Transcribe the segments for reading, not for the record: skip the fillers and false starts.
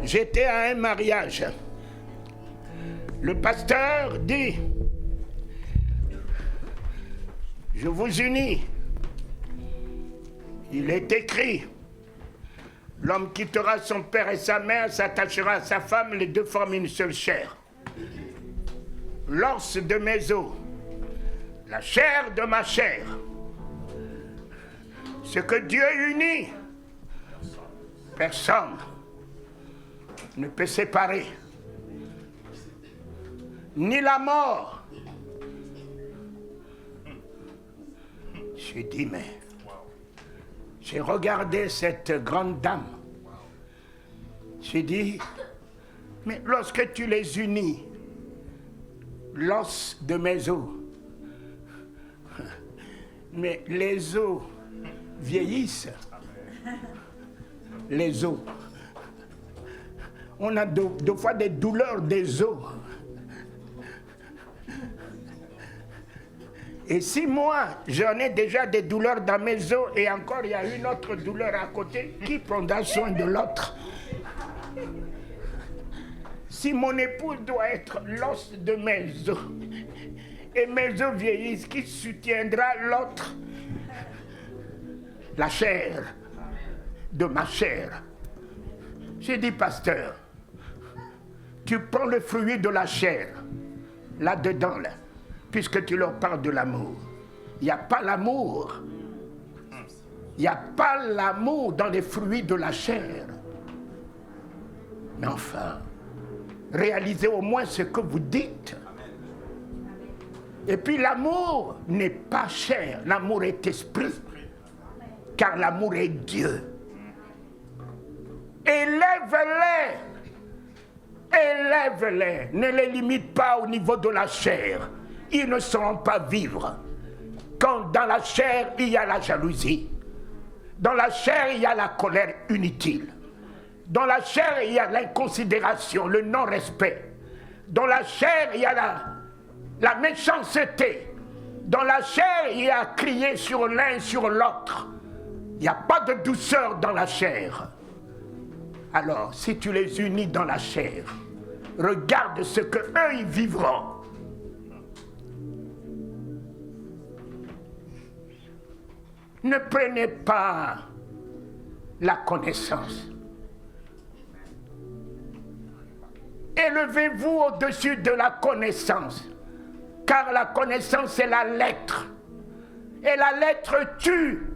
J'étais à un mariage. Le pasteur dit, je vous unis. Il est écrit, l'homme quittera son père et sa mère, s'attachera à sa femme, les deux forment une seule chair. L'os de mes os, la chair de ma chair. Ce que Dieu unit, personne ne peut séparer. Ni la mort. J'ai dit, mais j'ai regardé cette grande dame. J'ai dit, mais lorsque tu les unis, l'os de mes os, mais les os vieillissent. Les os. On a deux fois des douleurs des os. Et si moi, j'en ai déjà des douleurs dans mes os et encore il y a une autre douleur à côté, qui prendra soin de l'autre? Si mon épouse doit être l'os de mes os et mes os vieillissent, qui soutiendra l'autre? La chair de ma chair. J'ai dit, pasteur, tu prends le fruit de la chair, là-dedans, là, puisque tu leur parles de l'amour. Il n'y a pas l'amour. Il n'y a pas l'amour dans les fruits de la chair. Mais enfin, réalisez au moins ce que vous dites. Et puis l'amour n'est pas chair, l'amour est esprit. Car l'amour est Dieu. Élève-les. Élève-les. Ne les limite pas au niveau de la chair. Ils ne sauront pas vivre. Quand dans la chair, il y a la jalousie. Dans la chair, il y a la colère inutile. Dans la chair, il y a l'inconsidération, le non-respect. Dans la chair, il y a la méchanceté. Dans la chair, il y a crier sur l'un et sur l'autre. Il n'y a pas de douceur dans la chair. Alors, si tu les unis dans la chair, regarde ce que eux ils vivront. Ne prenez pas la connaissance. Élevez-vous au-dessus de la connaissance, car la connaissance est la lettre, et la lettre tue.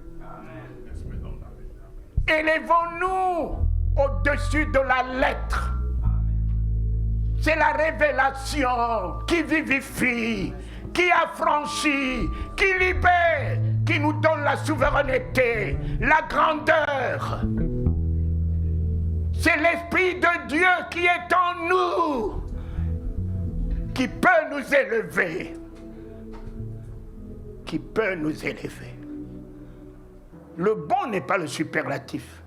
Élevons-nous au-dessus de la lettre. C'est la révélation qui vivifie, qui affranchit, qui libère, qui nous donne la souveraineté, la grandeur. C'est l'Esprit de Dieu qui est en nous, qui peut nous élever, qui peut nous élever. Le bon n'est pas le superlatif.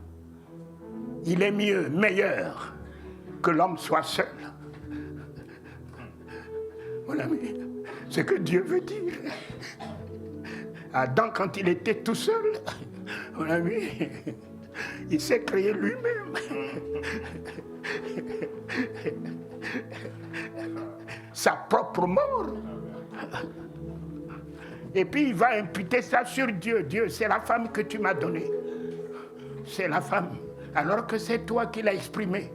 Il est mieux, meilleur que l'homme soit seul. Mon ami, c'est ce que Dieu veut dire. Adam, quand il était tout seul, mon ami, il s'est créé lui-même. Sa propre mort. Et puis il va imputer ça sur Dieu. Dieu, c'est la femme que tu m'as donnée. C'est la femme. Alors que c'est toi qui l'as exprimée.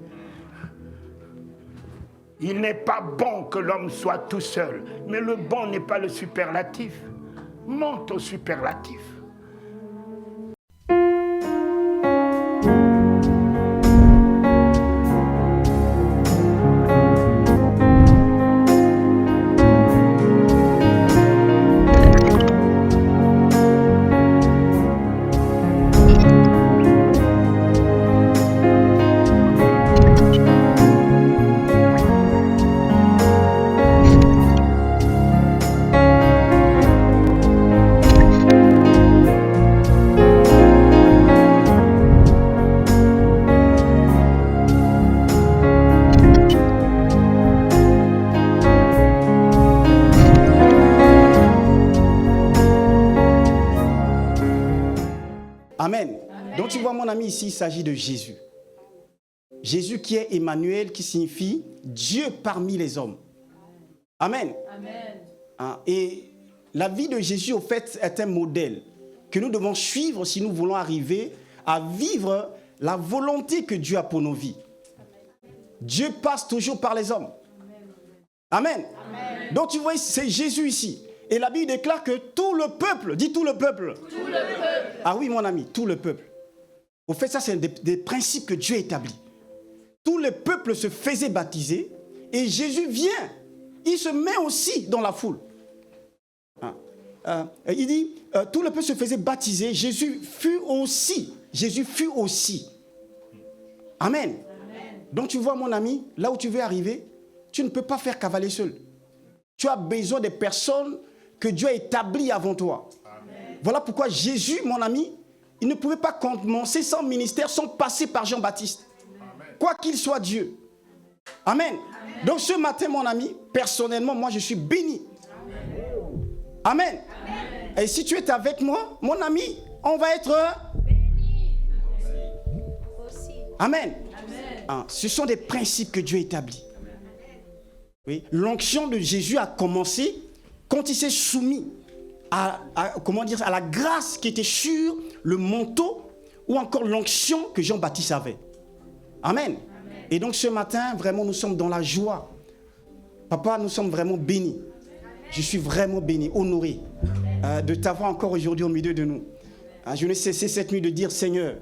Il n'est pas bon que l'homme soit tout seul. Mais le bon n'est pas le superlatif. Monte au superlatif. Amen. Donc tu vois mon ami ici, il s'agit de Jésus. Jésus qui est Emmanuel, qui signifie Dieu parmi les hommes. Amen. Amen. Et la vie de Jésus, au fait, est un modèle que nous devons suivre si nous voulons arriver à vivre la volonté que Dieu a pour nos vies. Dieu passe toujours par les hommes. Amen. Amen. Donc tu vois, c'est Jésus ici. Et la Bible déclare que tout le peuple, dis tout le peuple. Tout le peuple. Ah oui, mon ami, tout le peuple. Au fait, ça, c'est des principes que Dieu a établis. Tout le peuple se faisait baptiser et Jésus vient. Il se met aussi dans la foule. Il dit, tout le peuple se faisait baptiser. Jésus fut aussi. Jésus fut aussi. Amen. Amen. Donc tu vois, mon ami, là où tu veux arriver, tu ne peux pas faire cavaler seul. Tu as besoin des personnes que Dieu a établies avant toi. Amen. Voilà pourquoi Jésus, mon ami, il ne pouvait pas commencer son ministère sans passer par Jean-Baptiste. Quoi qu'il soit Dieu. Amen. Amen. Donc ce matin, mon ami, personnellement, moi je suis béni. Amen. Amen. Et si tu es avec moi, mon ami, on va être béni. Amen. Amen. Ce sont des principes que Dieu établit. Oui. L'onction de Jésus a commencé quand il s'est soumis à la grâce qui était sur le manteau ou encore l'onction que Jean-Baptiste avait. Amen. Amen. Et donc ce matin, vraiment, nous sommes dans la joie. Papa, nous sommes vraiment bénis. Je suis vraiment béni, honoré de t'avoir encore aujourd'hui au milieu de nous. Je n'ai cessé cette nuit de dire, Seigneur,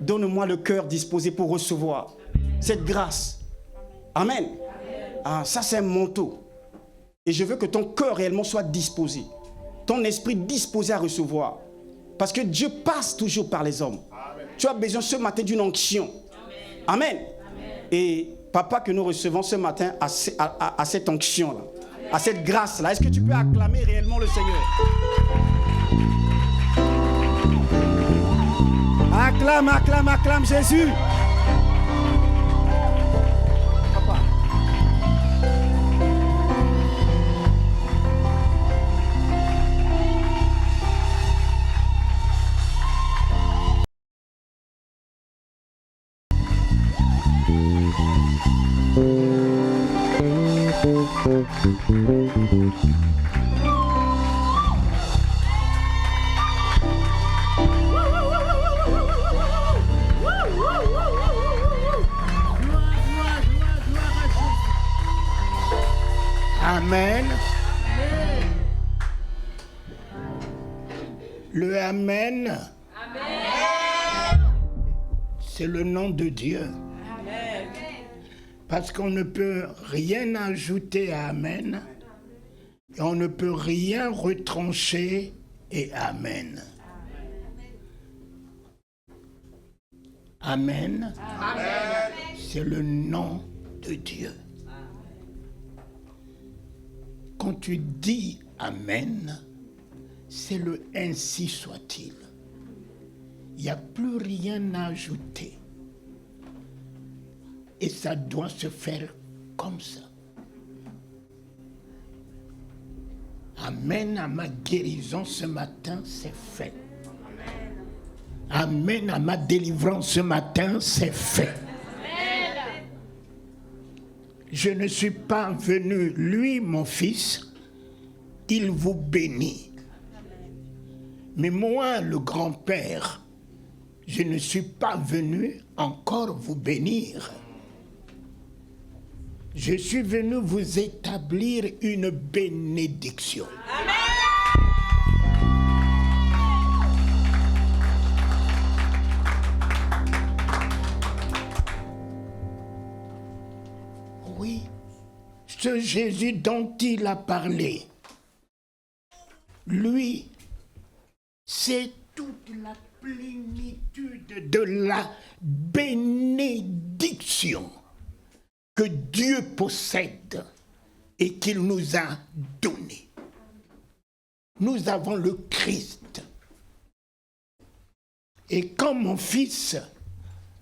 donne-moi le cœur disposé pour recevoir cette grâce. Amen. Ça, c'est un manteau. Et je veux que ton cœur réellement soit disposé. Ton esprit disposé à recevoir. Parce que Dieu passe toujours par les hommes. Amen. Tu as besoin ce matin d'une onction. Amen. Amen. Et papa, que nous recevons ce matin à cette onction-là, à cette grâce-là. Est-ce que tu peux acclamer réellement le Seigneur? Acclame, acclame, acclame Jésus. Papa. Amen. Le Amen, c'est le nom de Dieu. Amen. Parce qu'on ne peut rien ajouter à Amen. Et on ne peut rien retrancher et Amen. Amen. Amen. C'est le nom de Dieu. Quand tu dis Amen, c'est le ainsi soit-il. Il n'y a plus rien à ajouter. Et ça doit se faire comme ça. Amen à ma guérison ce matin, c'est fait. Amen à ma délivrance ce matin, c'est fait. Je ne suis pas venu, lui, mon fils, il vous bénit. Mais moi, le grand-père, je ne suis pas venu encore vous bénir. Je suis venu vous établir une bénédiction. Amen. Oui, ce Jésus dont il a parlé, lui, c'est toute la plénitude de la bénédiction que Dieu possède et qu'il nous a donné. Nous avons le Christ. Et quand mon fils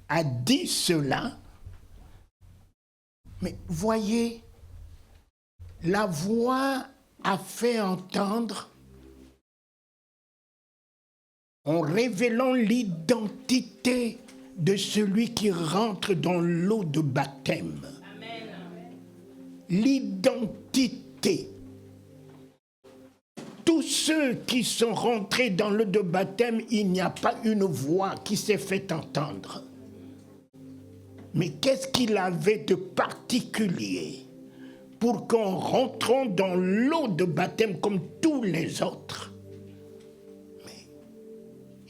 a dit cela, mais voyez, la voix a fait entendre, en révélant l'identité de celui qui rentre dans l'eau de baptême. L'identité. Tous ceux qui sont rentrés dans l'eau de baptême, il n'y a pas une voix qui s'est fait entendre. Mais qu'est-ce qu'il avait de particulier pour qu'en rentrant dans l'eau de baptême comme tous les autres?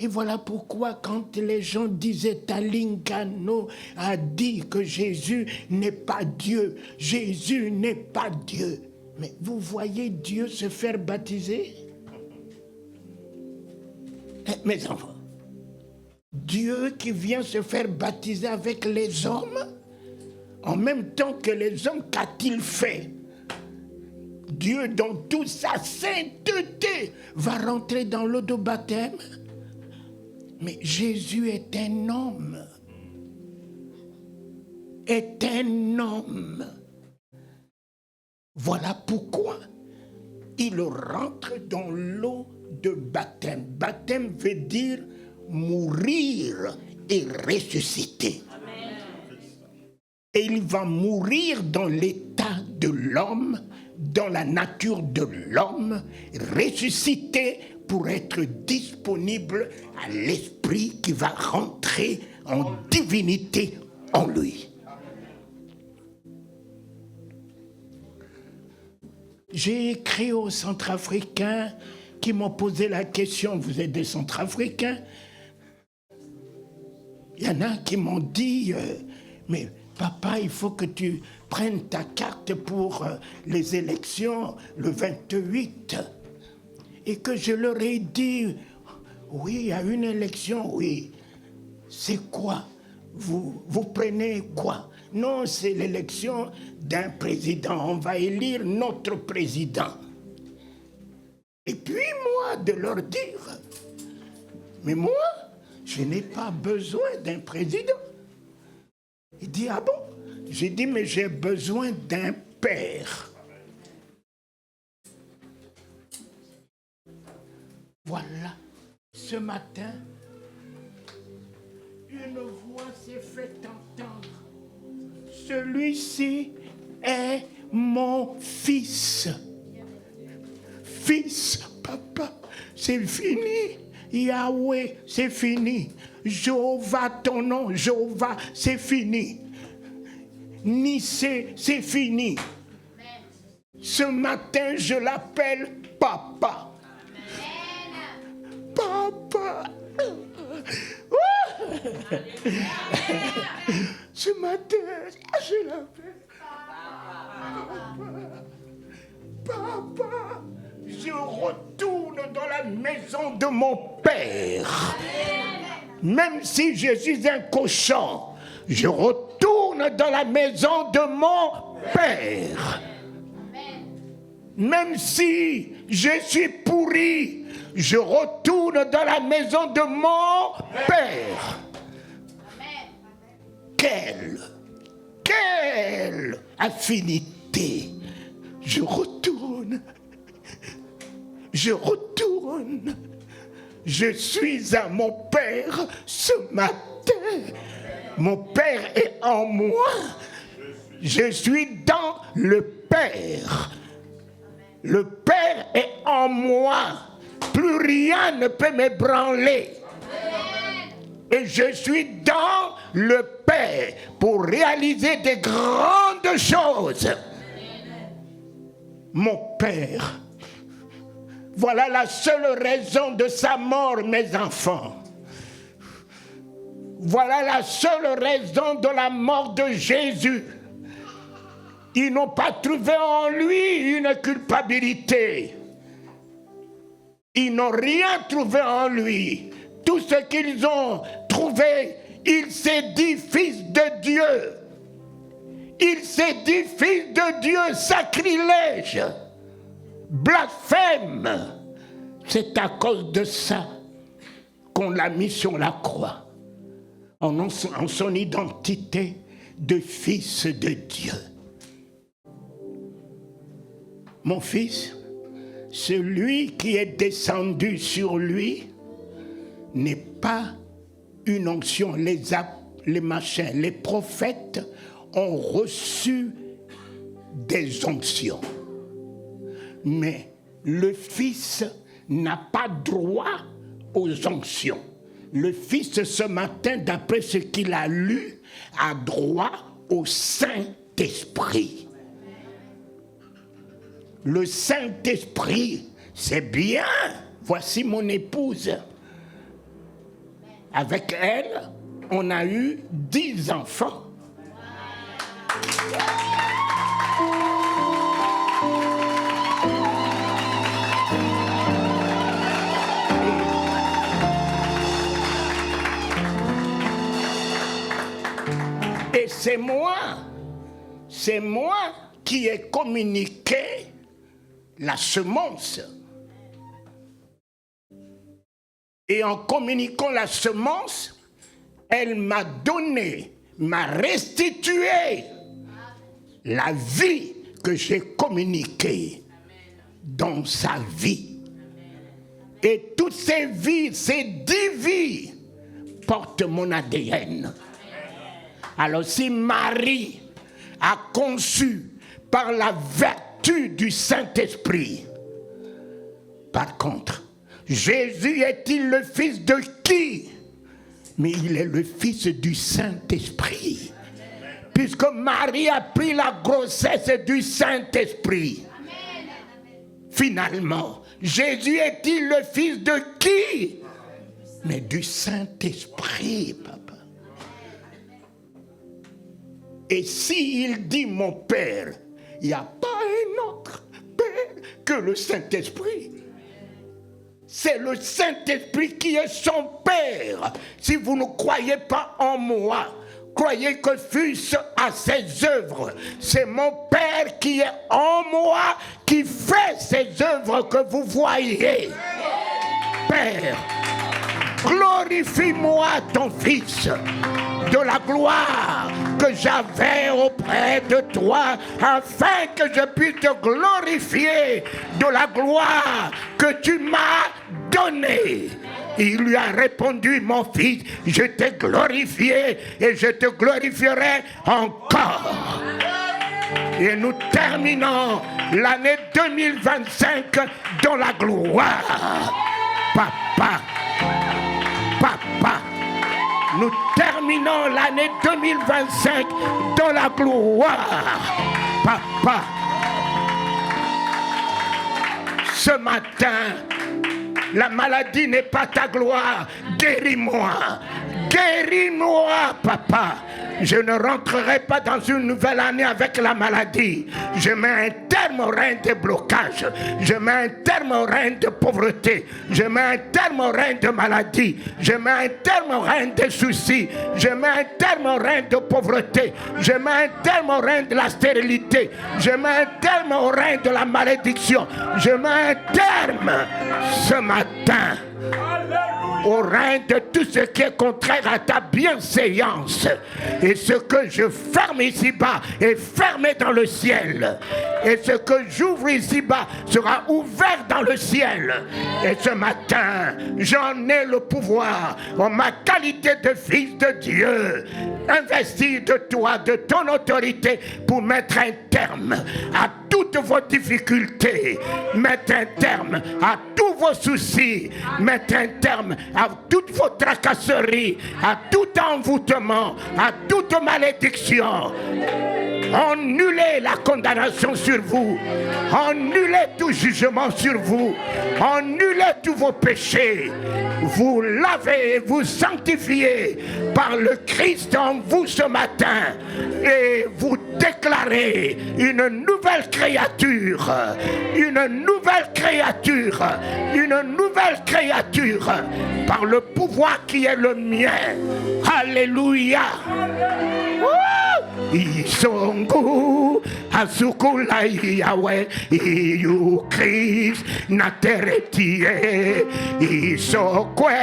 Et voilà pourquoi quand les gens disaient Talingano a dit que Jésus n'est pas Dieu, Jésus n'est pas Dieu. Mais vous voyez Dieu se faire baptiser? Mes enfants, Dieu qui vient se faire baptiser avec les hommes, en même temps que les hommes, qu'a-t-il fait? Dieu, dans toute sa sainteté, va rentrer dans l'eau de baptême. Mais Jésus est un homme. Est un homme. Voilà pourquoi il rentre dans l'eau de baptême. Baptême veut dire mourir et ressusciter. Amen. Et il va mourir dans l'état de l'homme, dans la nature de l'homme, ressusciter pour être disponible à l'esprit qui va rentrer en divinité en lui. J'ai écrit aux Centrafricains qui m'ont posé la question, vous êtes des Centrafricains? Il y en a qui m'ont dit, mais papa, il faut que tu prennes ta carte pour les élections le 28. Et que je leur ai dit, oui, il y a une élection, oui. C'est quoi? Vous prenez quoi? Non, c'est l'élection d'un président. On va élire notre président. Et puis moi, de leur dire, mais moi, je n'ai pas besoin d'un président. Il dit, ah bon? J'ai dit, mais j'ai besoin d'un père. Voilà, ce matin, une voix s'est fait entendre. Celui-ci est mon fils. Fils, papa, c'est fini. Yahweh, c'est fini. Jéhovah, ton nom, Jéhovah, c'est fini. Nissé, c'est fini. Ce matin, je l'appelle papa. Papa. Ce matin, je l'appelle papa. Je retourne dans la maison de mon père. Même si je suis un cochon, je retourne dans la maison de mon père. Même si je suis pourri, je retourne dans la maison de mon père. Quelle affinité. Je retourne. Je suis à mon père ce matin. Mon père est en moi. Je suis dans le père. Le père est en moi. Plus rien ne peut m'ébranler. Et je suis dans le Père pour réaliser des grandes choses. Mon Père. Voilà la seule raison de sa mort, mes enfants. Voilà la seule raison de la mort de Jésus. Ils n'ont pas trouvé en lui une culpabilité. Ils n'ont rien trouvé en lui. Tout ce qu'ils ont trouvé, il s'est dit fils de Dieu. Il s'est dit fils de Dieu, sacrilège, blasphème. C'est à cause de ça qu'on l'a mis sur la croix, en son identité de fils de Dieu. Mon fils, celui qui est descendu sur lui n'est pas une onction. Les apôtres les machins, les prophètes ont reçu des onctions. Mais le Fils n'a pas droit aux onctions. Le Fils, ce matin, d'après ce qu'il a lu, a droit au Saint-Esprit. Le Saint-Esprit, c'est bien. Voici mon épouse. Avec elle, on a eu 10 enfants. Et c'est moi qui ai communiqué la semence. Et en communiquant la semence, elle m'a donné, m'a restitué la vie que j'ai communiquée dans sa vie. Et toutes ces vies, ces 10 vies, portent mon ADN. Alors si Marie a conçu par la vertu du Saint-Esprit, par contre, Jésus est-il le fils de qui? Mais il est le fils du Saint-Esprit. Puisque Marie a pris la grossesse du Saint-Esprit. Finalement, Jésus est-il le fils de qui? Mais du Saint-Esprit, papa. Et s'il dit mon Père, il n'y a pas un autre Père que le Saint-Esprit. C'est le Saint-Esprit qui est son Père. Si vous ne croyez pas en moi, croyez que fût-ce à ses œuvres. C'est mon Père qui est en moi, qui fait ces œuvres que vous voyez. Père, glorifie-moi ton Fils de la gloire que j'avais auprès de toi, afin que je puisse te glorifier de la gloire que tu m'as donnée. Il lui a répondu, mon fils, je t'ai glorifié et je te glorifierai encore. Et nous terminons l'année 2025 dans la gloire. Papa, nous terminons l'année 2025 dans la gloire. Papa, ce matin, la maladie n'est pas ta gloire. Guéris-moi. Guéris-moi, papa. Je ne rentrerai pas dans une nouvelle année avec la maladie. Je mets un terme au règne de blocage. Je mets un terme au règne de pauvreté. Je mets un terme au règne de maladie. Je mets un terme au règne de soucis. Je mets un terme au règne de pauvreté. Je mets un terme au règne de la stérilité. Je mets un terme au règne de la malédiction. Je mets un terme ce matin au règne de tout ce qui est contraire à ta bienséance. Et ce que je ferme ici-bas est fermé dans le ciel. Et ce que j'ouvre ici-bas sera ouvert dans le ciel. Et ce matin, j'en ai le pouvoir, en ma qualité de fils de Dieu, investi de toi, de ton autorité, pour mettre un terme à toutes vos difficultés, mettre un terme à tous vos soucis, mettre un terme à toutes vos tracasseries, à tout envoûtement, à toute malédiction. Annulez la condamnation sur vous. Annulez tout jugement sur vous. Annulez tous vos péchés. Vous lavez et vous sanctifiez par le Christ en vous ce matin. Et vous déclarez une nouvelle créature. Une nouvelle créature. Une nouvelle créature. Par le pouvoir qui est le mien. Alléluia. Isongu asukula Yahweh iyu Christ nateretie isokwe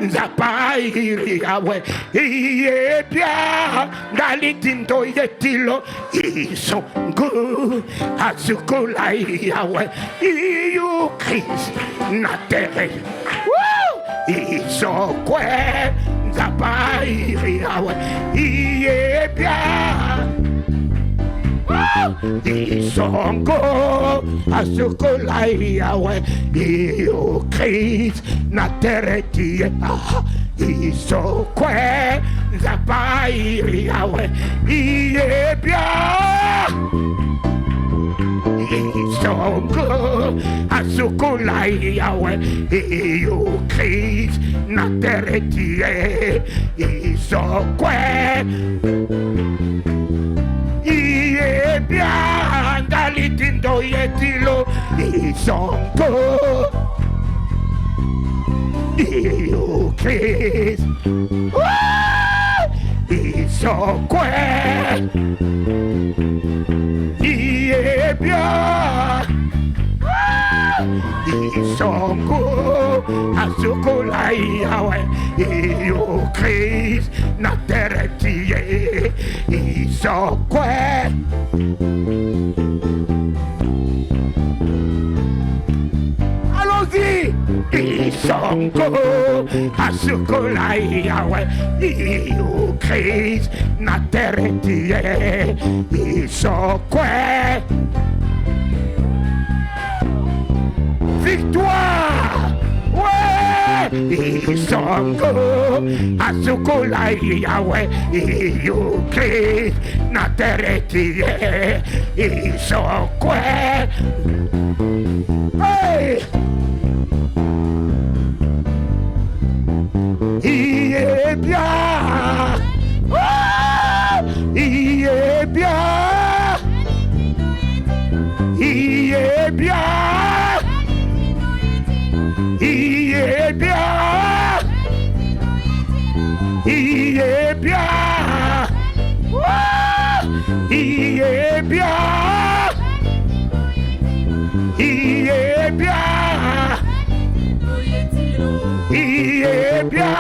zapairi Yahweh iebia dalitindo yetilo isongu asukula Yahweh iyu Christ nateretie isokwe Zabaïri, il est bien. Isongo asukola Yahweh iyo Christ na tereti isokwe zabairi Yahweh iye bien Isongo asukola Yahweh iyo Christ na tereti isokwe Iye bien dalitindo yetilo isongo Iyo Christ isokwe Iye bien Isongo asukola Yahweh iyo Christ na teretie isokwe allons-y Isongo asukola Yahweh iyo Christ na teretie isokwe victoire! Ouais! Isongo asukola Yahweh iyo Christ na teretie isokwe hey! Il est bien! Oh! Il est bien! Il est bien! Il est bien, il est bien, il est bien, il est bien, il est bien.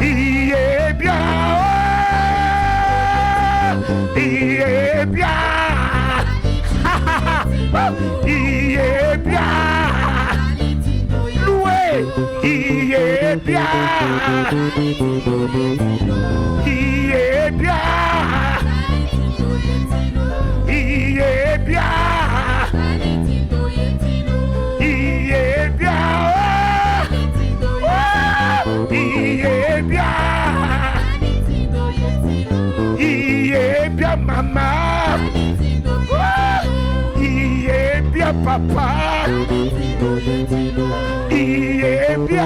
Il est bien, il est bien, il est bien, loué, il est bien, il est bien, il est bien, il est bien, il est bien, il est bien maman, il est bien papa, il est bien,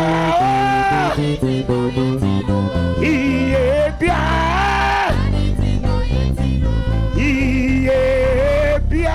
il est bien, il est bien.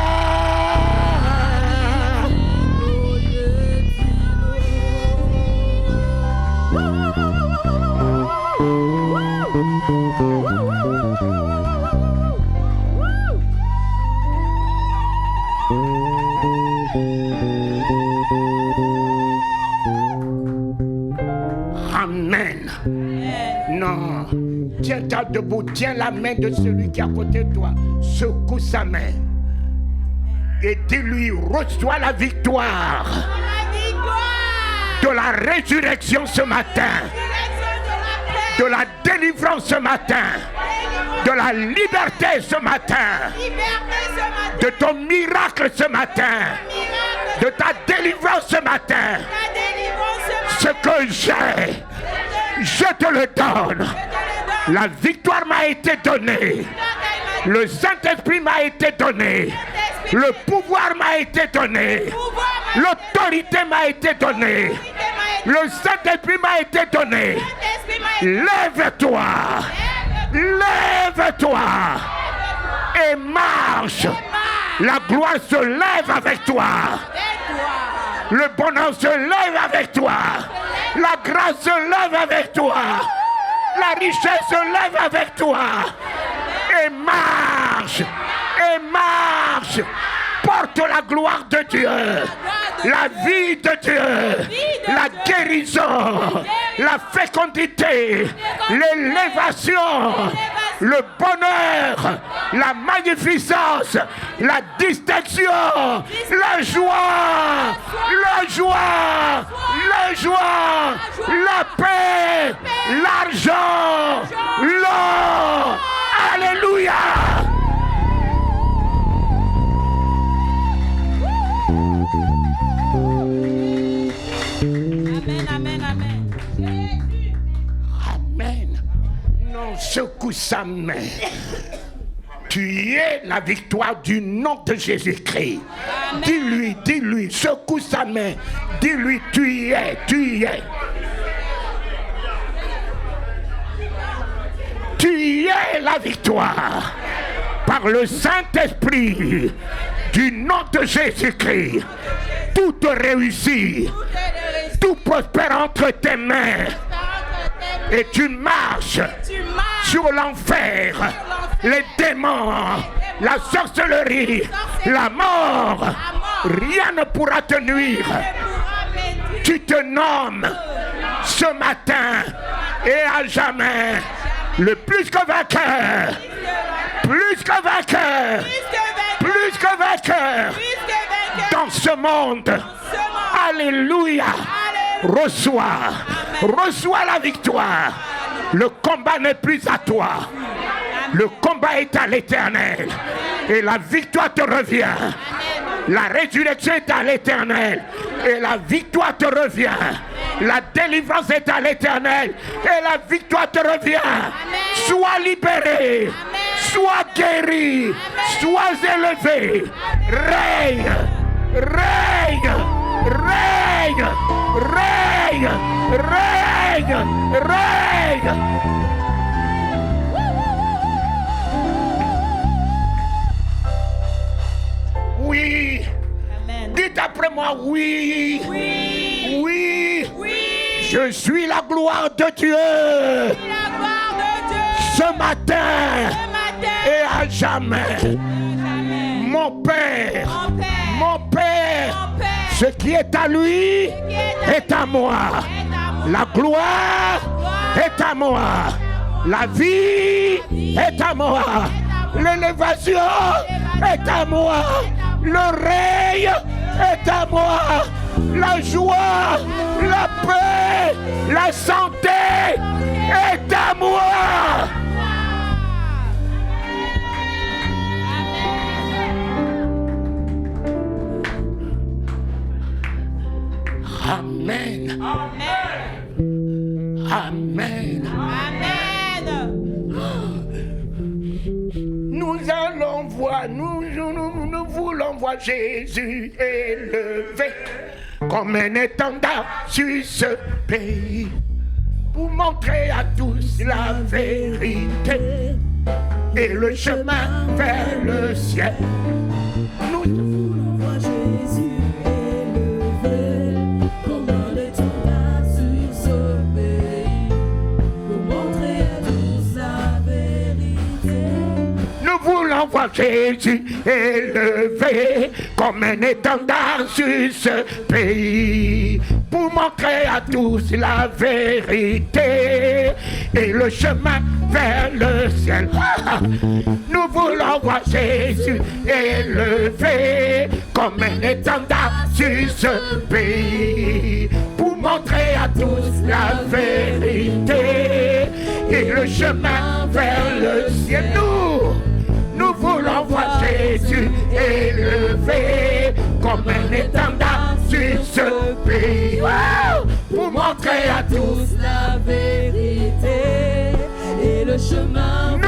Amen. Non. Tiens-toi debout. Tiens la main de celui qui est à côté de toi. Secoue sa main. Et dis-lui, reçois la victoire. De la résurrection ce matin. De la délivrance ce matin. De la liberté ce matin. De ton miracle ce matin. De ta délivrance ce matin. Ce que j'ai, je te le donne. La victoire m'a été donnée. Le Saint-Esprit m'a été donné. Le pouvoir m'a été donné. L'autorité m'a été donnée. Le Saint-Esprit m'a été donné. Lève-toi. Lève-toi. Et marche. La gloire se lève avec toi. Le bonheur se lève avec toi. La grâce se lève avec toi. La richesse se lève avec toi. Et marche. Et marche. Porte la gloire de Dieu. la vie de Dieu, la guérison, la fécondité, l'élévation, le bonheur, la magnificence, la distinction, la joie, la paix, l'argent, l'or. Alléluia. Amen. Non, secoue sa main. Tu es la victoire du nom de Jésus-Christ. Dis-lui, secoue sa main. Dis-lui, tu y es. Tu y es la victoire. Par le Saint-Esprit du nom de Jésus-Christ. Tout te réussit. Tout prospère entre tes mains. Et tu marches sur l'enfer, les démons, la sorcellerie, la mort. Rien ne pourra te nuire. Tu te nommes ce matin et à jamais le plus que vainqueur. Plus que vainqueur. Plus que vainqueur. Dans ce monde. Alléluia. Reçois la victoire. Le combat n'est plus à toi. Le combat est à l'Éternel. Et la victoire te revient. La résurrection est à l'Éternel. Et la victoire te revient. La délivrance est à l'Éternel. Et la victoire te revient. Sois libéré. Sois guéri. Sois élevé. Règne. Oui. Amen. Dites après moi, oui. Je suis la gloire de Dieu. Ce matin et à jamais. Mon Père. Ce qui est à lui est à moi. La gloire est à moi. La vie est à moi. L'élévation est à moi. Le règne est à moi. La joie, la paix, la santé est à moi. Amen. Amen. Nous allons voir, nous voulons voir Jésus élevé comme un étendard sur ce pays pour montrer à tous la vérité et le chemin vers le ciel. Nous voulons voir Jésus. Nous voulons voir Jésus élevé comme un étendard sur ce pays pour montrer à tous la vérité et le chemin vers le ciel. Nous voulons voir Jésus élevé comme un étendard sur ce pays pour montrer à tous la vérité et le chemin vers le ciel. Nous voulons voir Jésus élevé comme un étendard sur ce pays pour montrer à tous la vérité et le chemin.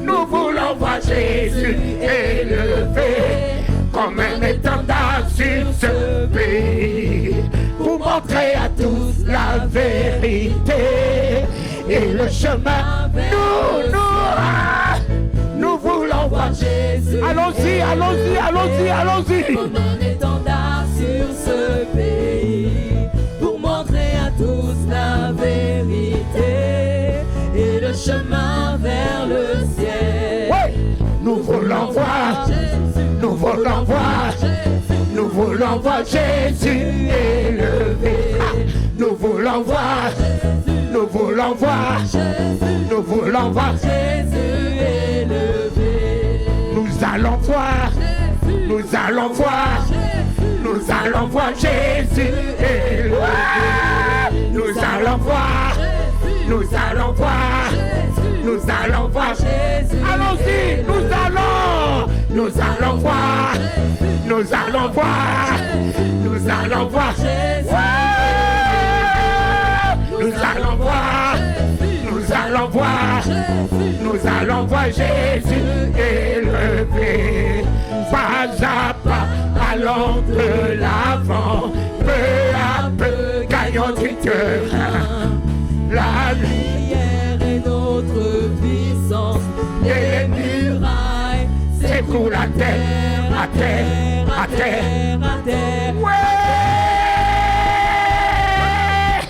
Nous voulons voir Jésus élevé comme un étendard sur ce pays pour montrer à tous la vérité et le chemin. Nous voulons voir Jésus. Allons-y. Comme un étendard sur ce pays pour montrer à tous la vérité et le chemin vers le ciel. Oui. Nous voulons voir Jésus. voulons voir Jésus élevé. Nous voulons voir, nous voulons voir, nous voulons voir Jésus élevé. Nous allons voir, nous allons voir, nous allons voir Jésus élevé. Nous allons voir, nous allons voir, nous allons voir Jésus. Allons-y, nous allons voir, nous allons voir, nous allons voir Jésus. Nous allons voir, nous allons voir, nous allons voir Jésus élevé. Pas à pas, allons de l'avant, peu à peu, gagnons du terrain. La Prière est notre puissance, les murailles s'écroulent à terre, à terre, à terre, à terre. Ouais!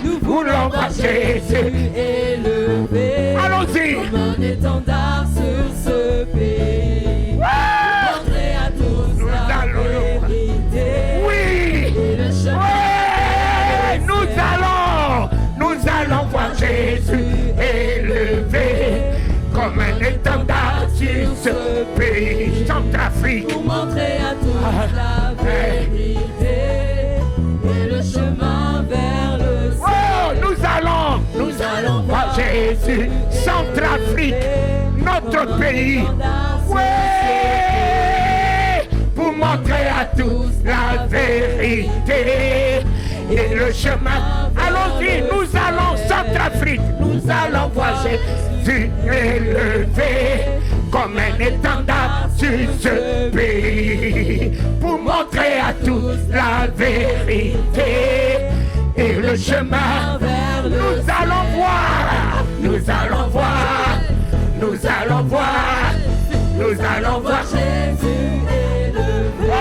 Nous voulons voir Jésus élevé. Allons-y! Comme un étendard sur ce pays. Montrer à tous la vérité. Oui! Et le chemin. Ouais! Nous allons voir Jésus élevé comme un étendard sur ce pays. Centrafrique. Pour montrer à tous la vérité. Et le chemin vers le ciel. Oh, nous allons voir Jésus. Centrafrique, notre pays. Ouais! Pour montrer à tous la vérité et le chemin. Allons-y, nous allons Centrafrique, nous allons voir Jésus élevé comme un étendard sur ce pays pour montrer à tous la vérité et le chemin. Nous allons voir, nous allons voir, nous allons voir, nous allons voir Jésus élevé.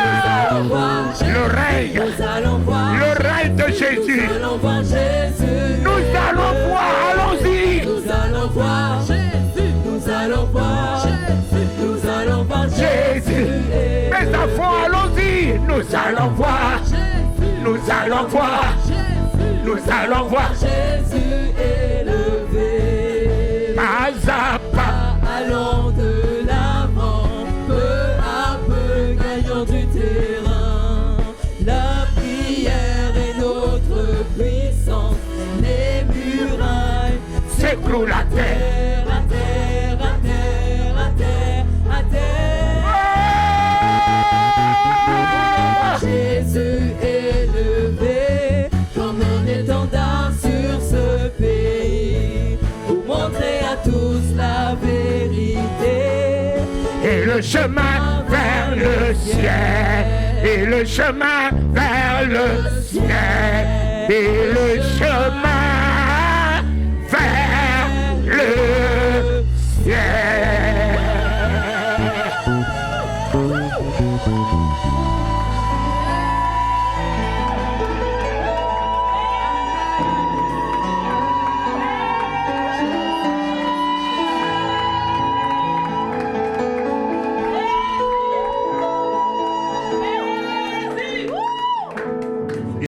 Nous allons voir le règne, nous allons voir le règne de Jésus. nous allons voir Jésus. Nous allons voir, allons-y. Nous allons voir Jésus. Nous allons voir Jésus. Nous allons voir Jésus. Mes enfants, allons-y. Nous allons voir, nous allons voir, nous allons voir Jésus élevé. pas à pas. Allons de l'avant, peu à peu gagnons du terrain. La prière est notre puissance, les murailles S'écroule la terre. à terre, à terre, à terre, à terre. Jésus élevé comme un étendard sur ce pays pour montrer à tous la vérité Et le chemin vers le ciel. Et le chemin vers le ciel. Et le chemin vers le ciel.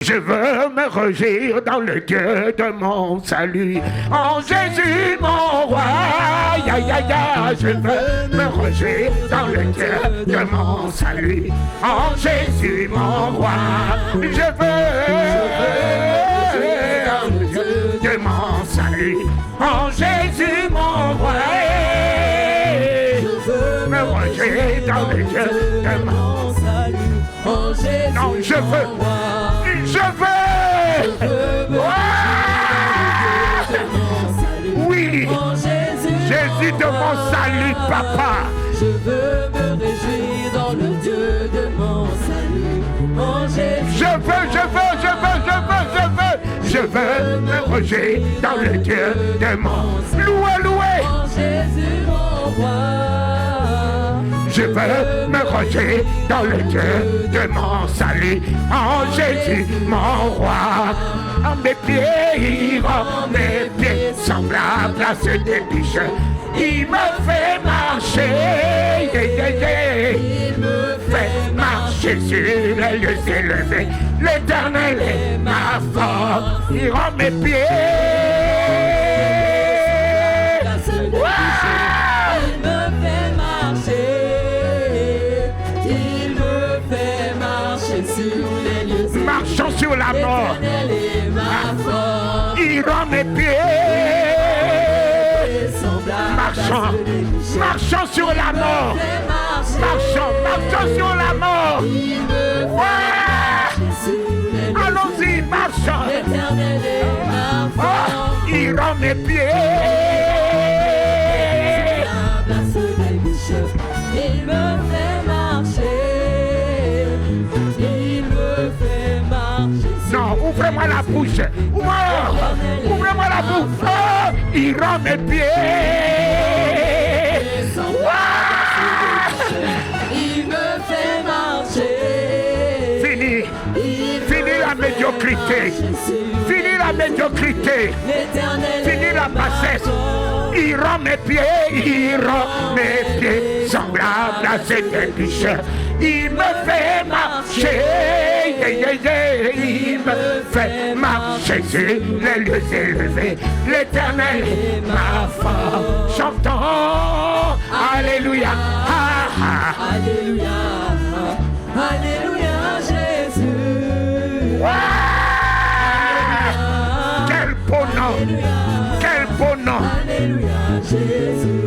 Je veux me réjouir dans le Dieu de mon salut. En Jésus mon roi, ya ya ya. Je veux me réjouir dans le Dieu de mon salut. En Jésus mon roi, je veux dans le Dieu de mon salut. En Jésus mon roi, Je veux me réjouir dans le Dieu de mon salut. En Jésus, non, je veux, je veux. Oui, Jésus de mon salut, papa. Je veux me réjouir dans le Dieu de mon salut. En Jésus, Je veux me réjouir dans le Dieu de mon loué. en Jésus mon roi. Je veux me réjouir dans le Dieu de mon salut. En Jésus mon roi. En mes pieds semblables à ceux des biches. il me fait marcher. Il me fait marcher sur les lieux élevés. L'Éternel est ma force, il rend mes pieds. Il me fait marcher. Il me fait marcher sur les lieux élevés. Marchons sur la mort. L'Éternel est ma force. Il rend mes pieds. Marchons, marchons sur la mort. Marchons sur la mort. Allons-y, marchons. Oh, il rend mes pieds. Il me fait marcher. Il me fait marcher. Non, ouvrez-moi la bouche. Ouvrez-moi la bouche. Oh, il rend mes pieds. Il me fait marcher. Fini la médiocrité. Fini la médiocrité. Fini la bassesse. Il rend mes pieds semblables à ces pécheurs. Il me fait marcher. Il me fait marcher sur les lieux élevés. L'Éternel est ma force. Chantons. Alléluia. Alléluia. Alléluia, Jésus. Quel beau nom. Quel beau nom. Alléluia, Jésus.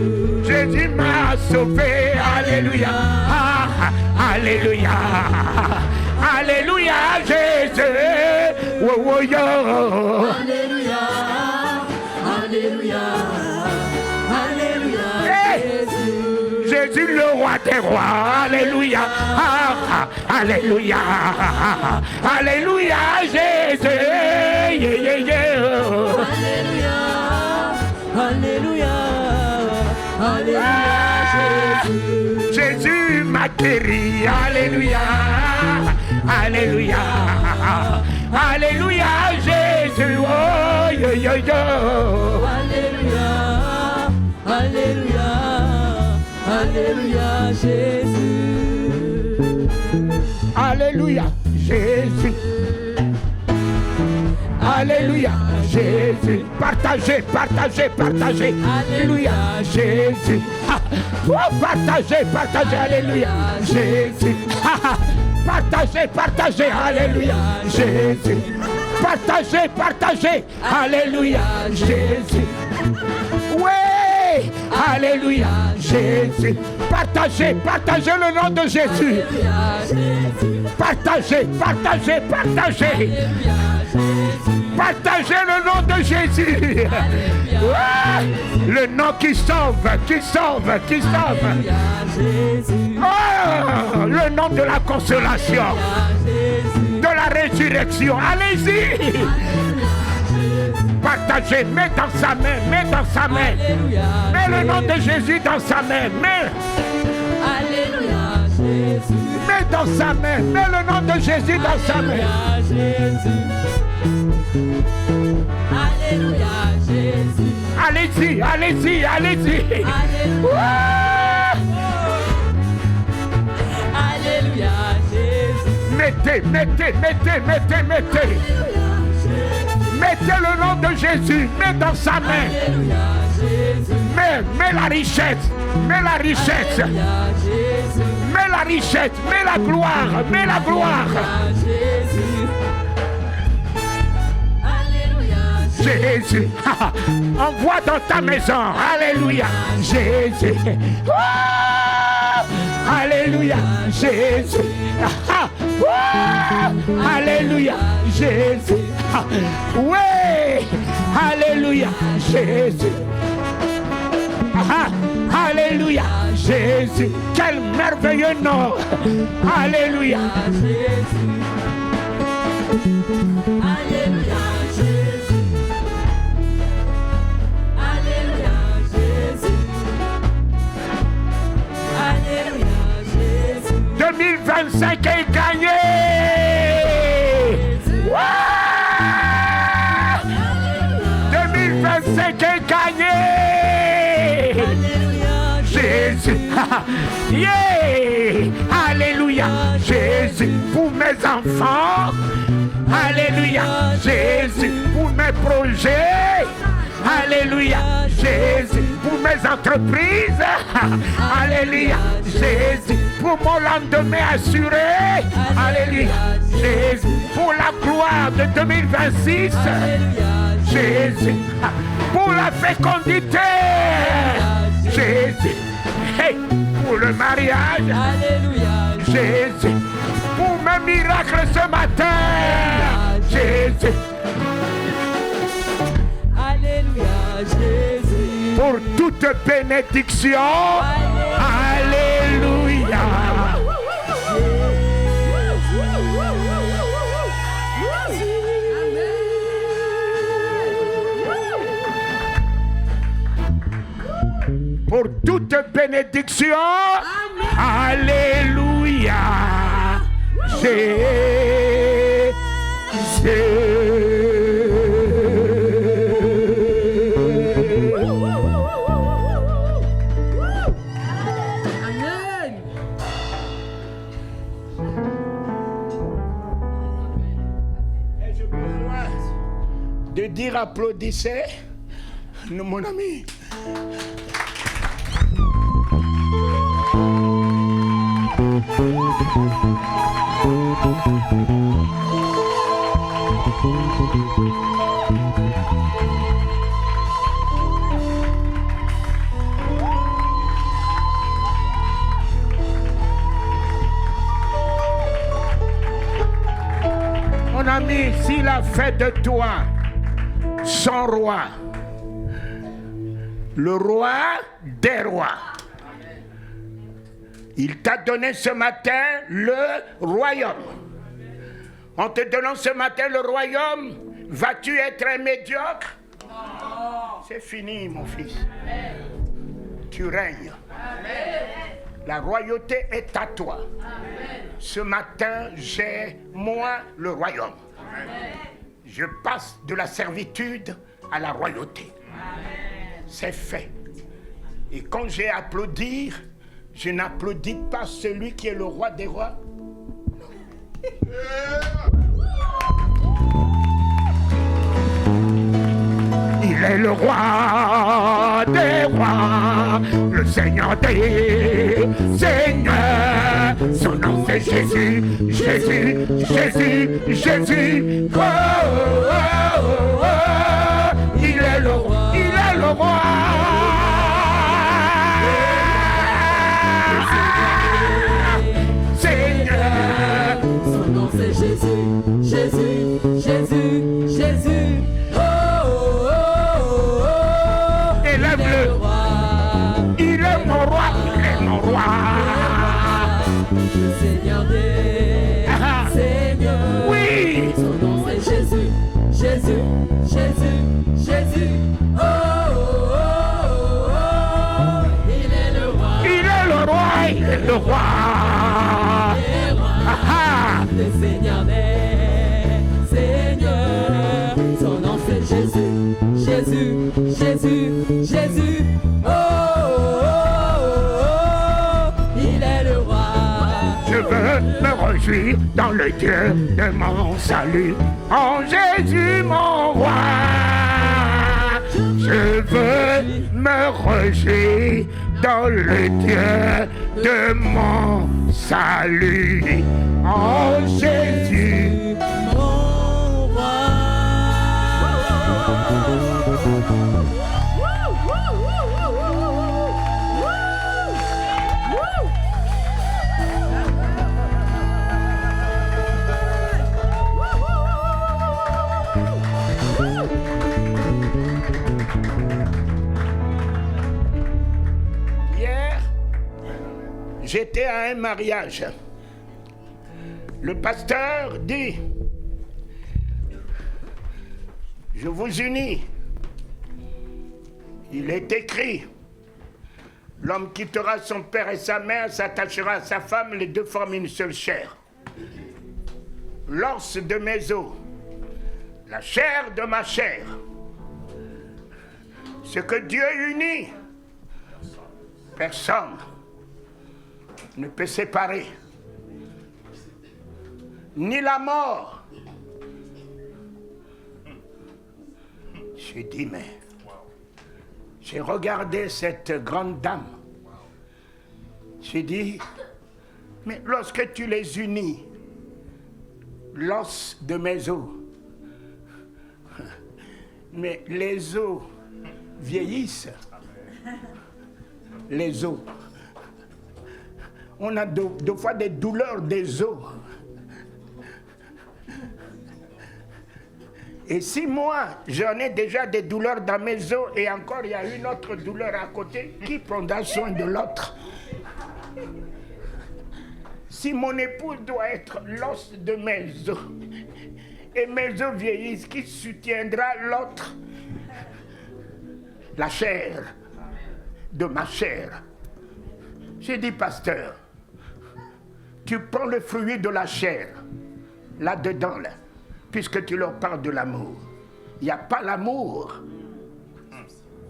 Jésus m'a sauvé. Alléluia. Alléluia. Alléluia, Jésus. Oh, oh, yo. Alléluia. Alléluia. Alléluia, Jésus. Jésus le roi des rois. Alléluia. Alléluia. Alléluia, Jésus. Alléluia. Alléluia. Alléluia, Jésus. Jésus m'a guéri. Alléluia. Alléluia. Alléluia, Jésus. Oh, yo, yo, yo. Alléluia. Alléluia. Alléluia, Jésus. Alléluia, Jésus. Alléluia, Jésus. Partagez. Alléluia, Jésus. Oh, partagez. Alléluia, Jésus. Partagez. Alléluia, Jésus. Partagez. Alléluia, Jésus. Ouais. Alléluia, Jésus. Partagez le nom de Jésus. Partagez. Partagez le nom de Jésus. Le nom qui sauve. Oh, le nom de la consolation, de la résurrection. Allez-y. Partagez, mets dans sa main. Mets le nom de Jésus dans sa main. Alléluia, Jésus. Mets dans sa main. Mets le nom de Jésus dans sa main. Alléluia, Jésus. Allez-y. Alléluia, Jésus. Mettez. Mettez le nom de Jésus. Mets dans sa main. Alléluia, Jésus. Mets la richesse. Alléluia, Jésus. Mets la richesse. Mets la gloire. Jésus, envoie dans ta maison. Alléluia, Jésus. Oh, alléluia, Jésus. Oh, alléluia, Jésus. Oui, alléluia, Jésus. Alléluia, Jésus. Quel merveilleux nom. Alléluia. Alléluia, Jésus. Alléluia, Jésus. Alléluia, Jésus. 2025 est gagné. Ouais. 2025 est gagné. Jésus. Yeah. Alléluia. Jésus pour mes enfants. Alléluia. Jésus pour mes projets. Alléluia. Jésus pour mes entreprises. Alléluia. Jésus pour mon lendemain assuré. Alléluia. Jésus pour la gloire de 2026. Jésus pour la fécondité. Jésus pour le mariage. Jésus pour mes miracles ce matin. Jésus. Alléluia, Jésus. Pour toute bénédiction. Alléluia. Pour toute bénédiction. Alléluia. Ai-je besoin de dire applaudissez, mon ami? Mon ami, s'il a fait de toi son roi, le roi des rois, il t'a donné ce matin le royaume. En te donnant ce matin le royaume, vas-tu être un médiocre? C'est fini, mon fils. Tu règnes. La royauté est à toi. Ce matin, j'ai moi le royaume. Je passe de la servitude à la royauté. C'est fait. Et quand j'ai applaudi, je n'applaudis pas celui qui est le roi des rois. Il est le roi des rois, le Seigneur des seigneurs. Son nom c'est Jésus, Jésus, Jésus, Jésus. Oh, oh, oh, oh. Il est le roi, il est le roi. Seigneur. Son nom c'est Jésus, Jésus, Jésus, Jésus. Oh, oh, oh, oh. Élève-le. Il est mon roi, il est mon roi. Le Seigneur des Seigneurs. Oui. Son nom c'est Jésus, Jésus, Jésus, Jésus. Oh, oh, oh, oh. Il est le roi. Il est le roi, il est le roi. Le Seigneur des Seigneurs. Son nom c'est Jésus, Jésus, Jésus, Jésus. Oh, oh, oh, oh. Il est le roi. Je veux me réjouir dans le Dieu de mon salut. En Jésus mon roi. Je veux me réjouir dans le Dieu de mon salut. En Jésus mon roi. Hier, j'étais à un mariage. Le pasteur dit, je vous unis. Il est écrit, l'homme quittera son père et sa mère, s'attachera à sa femme, les deux forment une seule chair. L'os de mes os, la chair de ma chair. Ce que Dieu unit, Personne ne peut séparer ni la mort. J'ai dit, mais j'ai regardé cette grande dame. J'ai dit, mais lorsque tu les unis, l'os de mes os, mais les os vieillissent. Les os. On a deux fois des douleurs des os. Et si moi, j'en ai déjà des douleurs dans mes os et encore il y a une autre douleur à côté, qui prendra soin de l'autre? Si mon épouse doit être l'os de mes os et mes os vieillissent, qui soutiendra l'autre? La chair de ma chair. J'ai dit, pasteur, tu prends le fruit de la chair, là-dedans, là, puisque tu leur parles de l'amour. Il n'y a pas l'amour.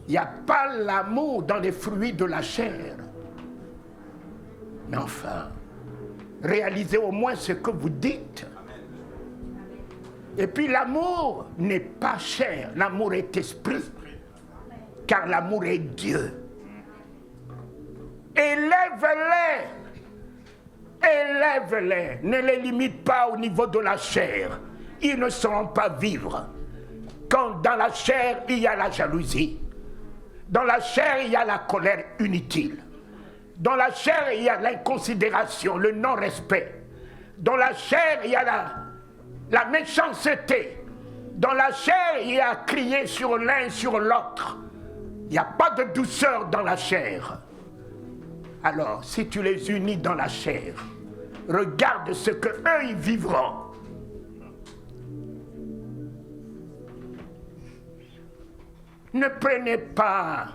Il n'y a pas l'amour dans les fruits de la chair. Mais enfin, réalisez au moins ce que vous dites. Et puis l'amour n'est pas chair, l'amour est esprit. Car l'amour est Dieu. Élève-les. Élève-les. Ne les limite pas au niveau de la chair. Ils ne sauront pas vivre. Quand dans la chair, il y a la jalousie. Dans la chair, il y a la colère inutile. Dans la chair, il y a l'inconsidération, le non-respect. Dans la chair, il y a la méchanceté. Dans la chair, il y a crier sur l'un sur l'autre. Il n'y a pas de douceur dans la chair. Alors, si tu les unis dans la chair, regarde ce qu'eux, ils vivront. Ne prenez pas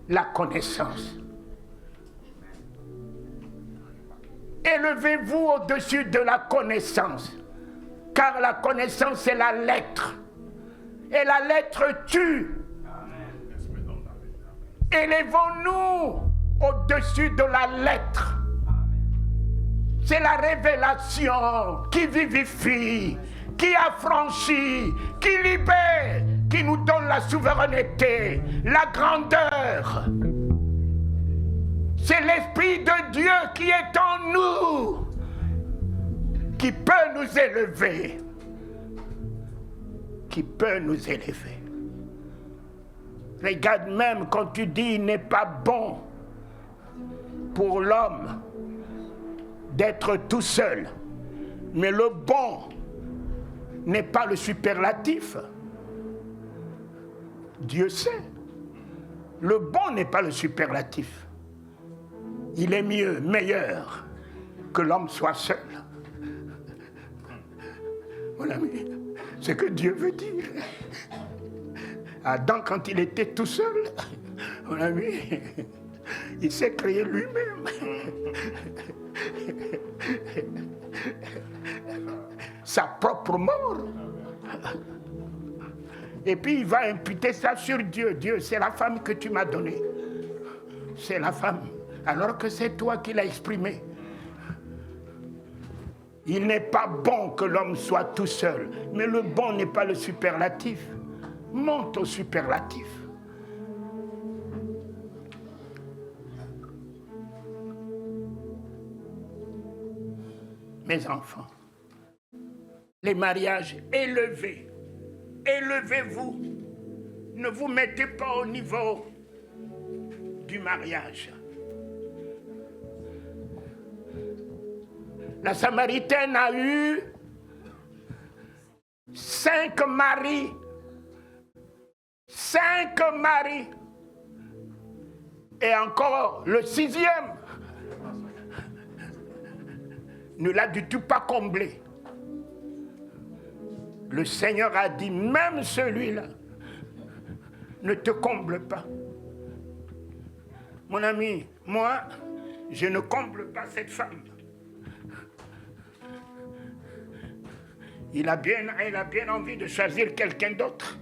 la connaissance. Élevez-vous au-dessus de la connaissance, car la connaissance, c'est la lettre. Et la lettre tue. Élevons-nous au-dessus de la lettre. C'est la révélation qui vivifie, qui affranchit, qui libère, qui nous donne la souveraineté, la grandeur. C'est l'Esprit de Dieu qui est en nous, qui peut nous élever, qui peut nous élever. Regarde, même quand tu dis il n'est pas bon pour l'homme d'être tout seul, mais le bon n'est pas le superlatif. Dieu sait. Le bon n'est pas le superlatif. Il est mieux, meilleur que l'homme soit seul. Mon ami, c'est ce que Dieu veut dire. Adam, quand il était tout seul, mon ami, il s'est créé lui-même. Sa propre mort. Et puis il va imputer ça sur Dieu. Dieu, c'est la femme que tu m'as donnée. C'est la femme. Alors que c'est toi qui l'as exprimée. Il n'est pas bon que l'homme soit tout seul. Mais le bon n'est pas le superlatif. Monte au superlatif. Mes enfants, les mariages, élevez. Élevez-vous. Ne vous mettez pas au niveau du mariage. La Samaritaine a eu 5 maris. 5 maris. Et encore le 6e ne l'a du tout pas comblé. Le Seigneur a dit, même celui-là ne te comble pas. Mon ami, moi, je ne comble pas cette femme. Elle a bien envie de choisir quelqu'un d'autre.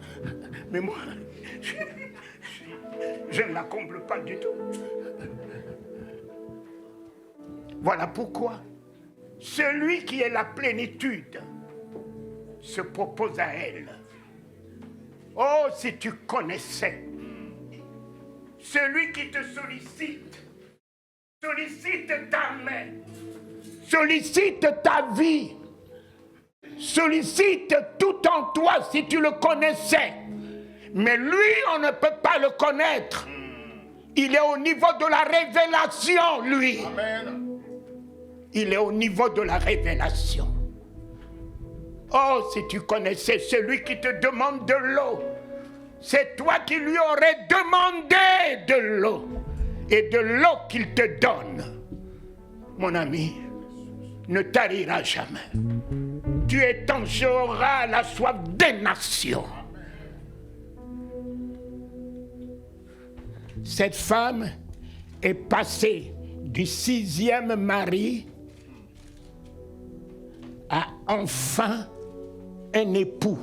Mais moi, je ne la comble pas du tout. Voilà pourquoi celui qui est la plénitude se propose à elle. Oh, si tu connaissais celui qui te sollicite, sollicite ta main, sollicite ta vie, sollicite tout en toi si tu le connaissais. Mais lui, on ne peut pas le connaître. Il est au niveau de la révélation, lui. Amen. Il est au niveau de la révélation. Oh, si tu connaissais celui qui te demande de l'eau, c'est toi qui lui aurais demandé de l'eau. Et de l'eau qu'il te donne. Mon ami, ne tarira jamais. Tu étancheras la soif des nations. Cette femme est passée du 6e mari à enfin un époux.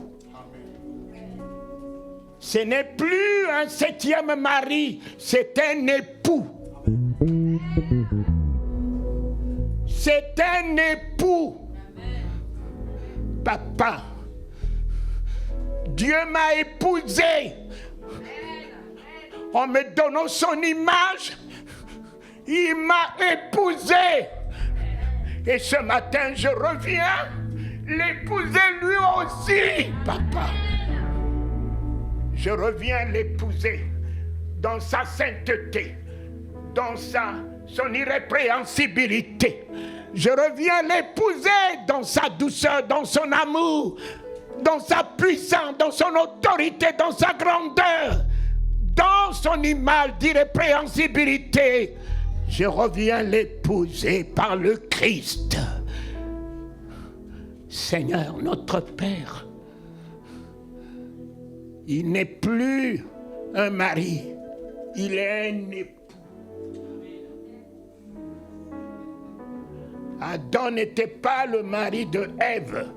Ce n'est plus un 7e mari, c'est un époux. C'est un époux. Papa, Dieu m'a épousé. En me donnant son image, il m'a épousé. Et ce matin, je reviens l'épouser lui aussi, papa. Je reviens l'épouser dans sa sainteté, dans son irrépréhensibilité. Je reviens l'épouser dans sa douceur, dans son amour, dans sa puissance, dans son autorité, dans sa grandeur, dans son image d'irrépréhensibilité. Je reviens l'épouser par le Christ. Seigneur, notre Père, il n'est plus un mari, il est un époux. Adam n'était pas le mari de Ève.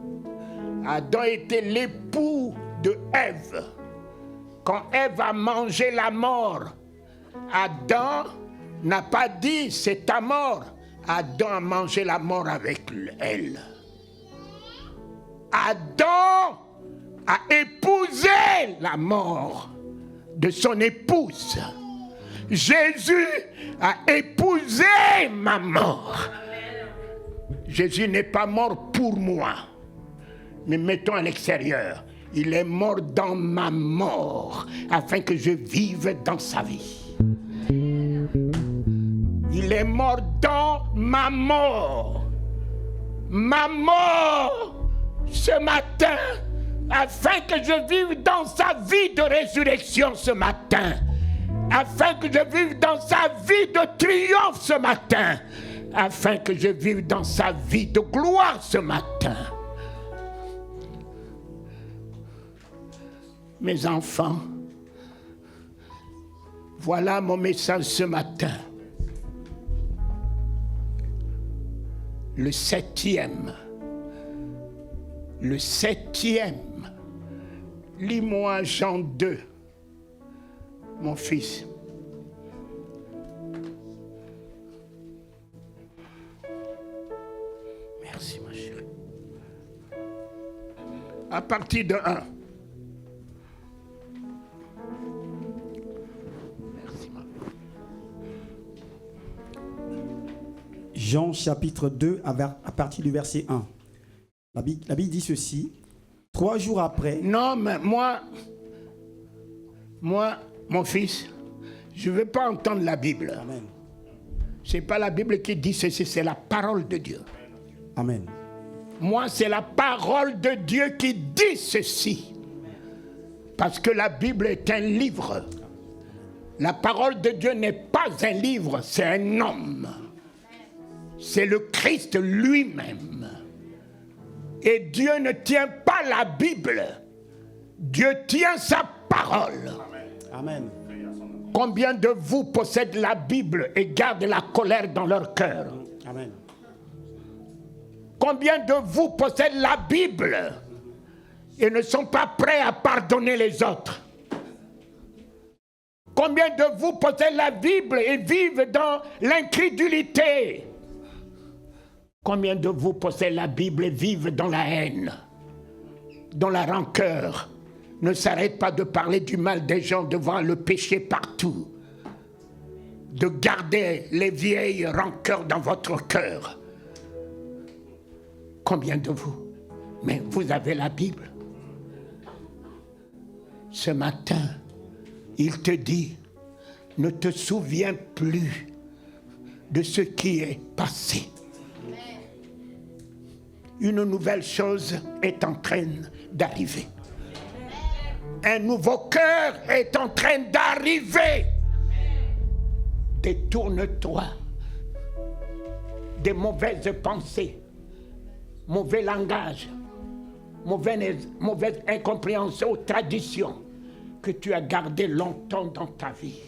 Adam était l'époux de Ève. Quand Ève a mangé la mort, Adam n'a pas dit c'est ta mort. Adam a mangé la mort avec elle. Adam a épousé la mort de son épouse. Jésus a épousé ma mort. Jésus n'est pas mort pour moi, mais mettons à l'extérieur. Il est mort dans ma mort, afin que je vive dans sa vie. Il est mort dans ma mort. Ma mort, ce matin, afin que je vive dans sa vie de résurrection ce matin. Afin que je vive dans sa vie de triomphe ce matin. Afin que je vive dans sa vie de gloire ce matin. Mes enfants, voilà mon message ce matin. Le septième. Lis-moi Jean 2, mon fils. Merci, ma chérie. À partir de 1. Merci, ma. Jean chapitre 2, à partir du verset 1. La Bible dit ceci. 3 jours après... Non, mais moi, mon fils, je ne veux pas entendre la Bible. Amen. Ce n'est pas la Bible qui dit ceci, c'est la parole de Dieu. Amen. Moi, c'est la parole de Dieu qui dit ceci. Parce que la Bible est un livre. La parole de Dieu n'est pas un livre, c'est un homme. C'est le Christ lui-même. Et Dieu ne tient pas la Bible. Dieu tient sa parole. Amen. Combien de vous possèdent la Bible et gardent la colère dans leur cœur? Amen. Combien de vous possèdent la Bible et ne sont pas prêts à pardonner les autres? Combien de vous possèdent la Bible et vivent dans l'incrédulité? Combien de vous possèdent la Bible et vivent dans la haine, dans la rancœur, ne s'arrêtent pas de parler du mal des gens devant le péché partout, de garder les vieilles rancœurs dans votre cœur. Combien de vous? Mais vous avez la Bible. Ce matin, il te dit, ne te souviens plus de ce qui est passé. Une nouvelle chose est en train d'arriver. Un nouveau cœur est en train d'arriver. Détourne-toi des mauvaises pensées, mauvais langage, mauvaise incompréhension aux traditions que tu as gardées longtemps dans ta vie.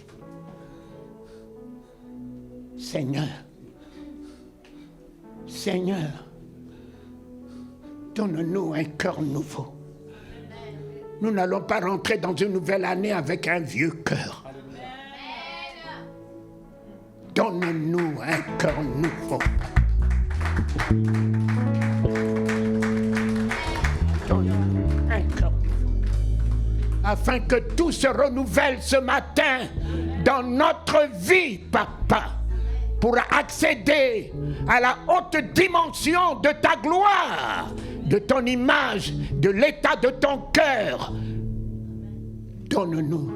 Seigneur, donne-nous un cœur nouveau. Nous n'allons pas rentrer dans une nouvelle année avec un vieux cœur. Donne-nous un cœur nouveau. Donne-nous un cœur nouveau. Afin que tout se renouvelle ce matin dans notre vie, Papa, pour accéder à la haute dimension de ta gloire, de ton image, de l'état de ton cœur. Donne-nous.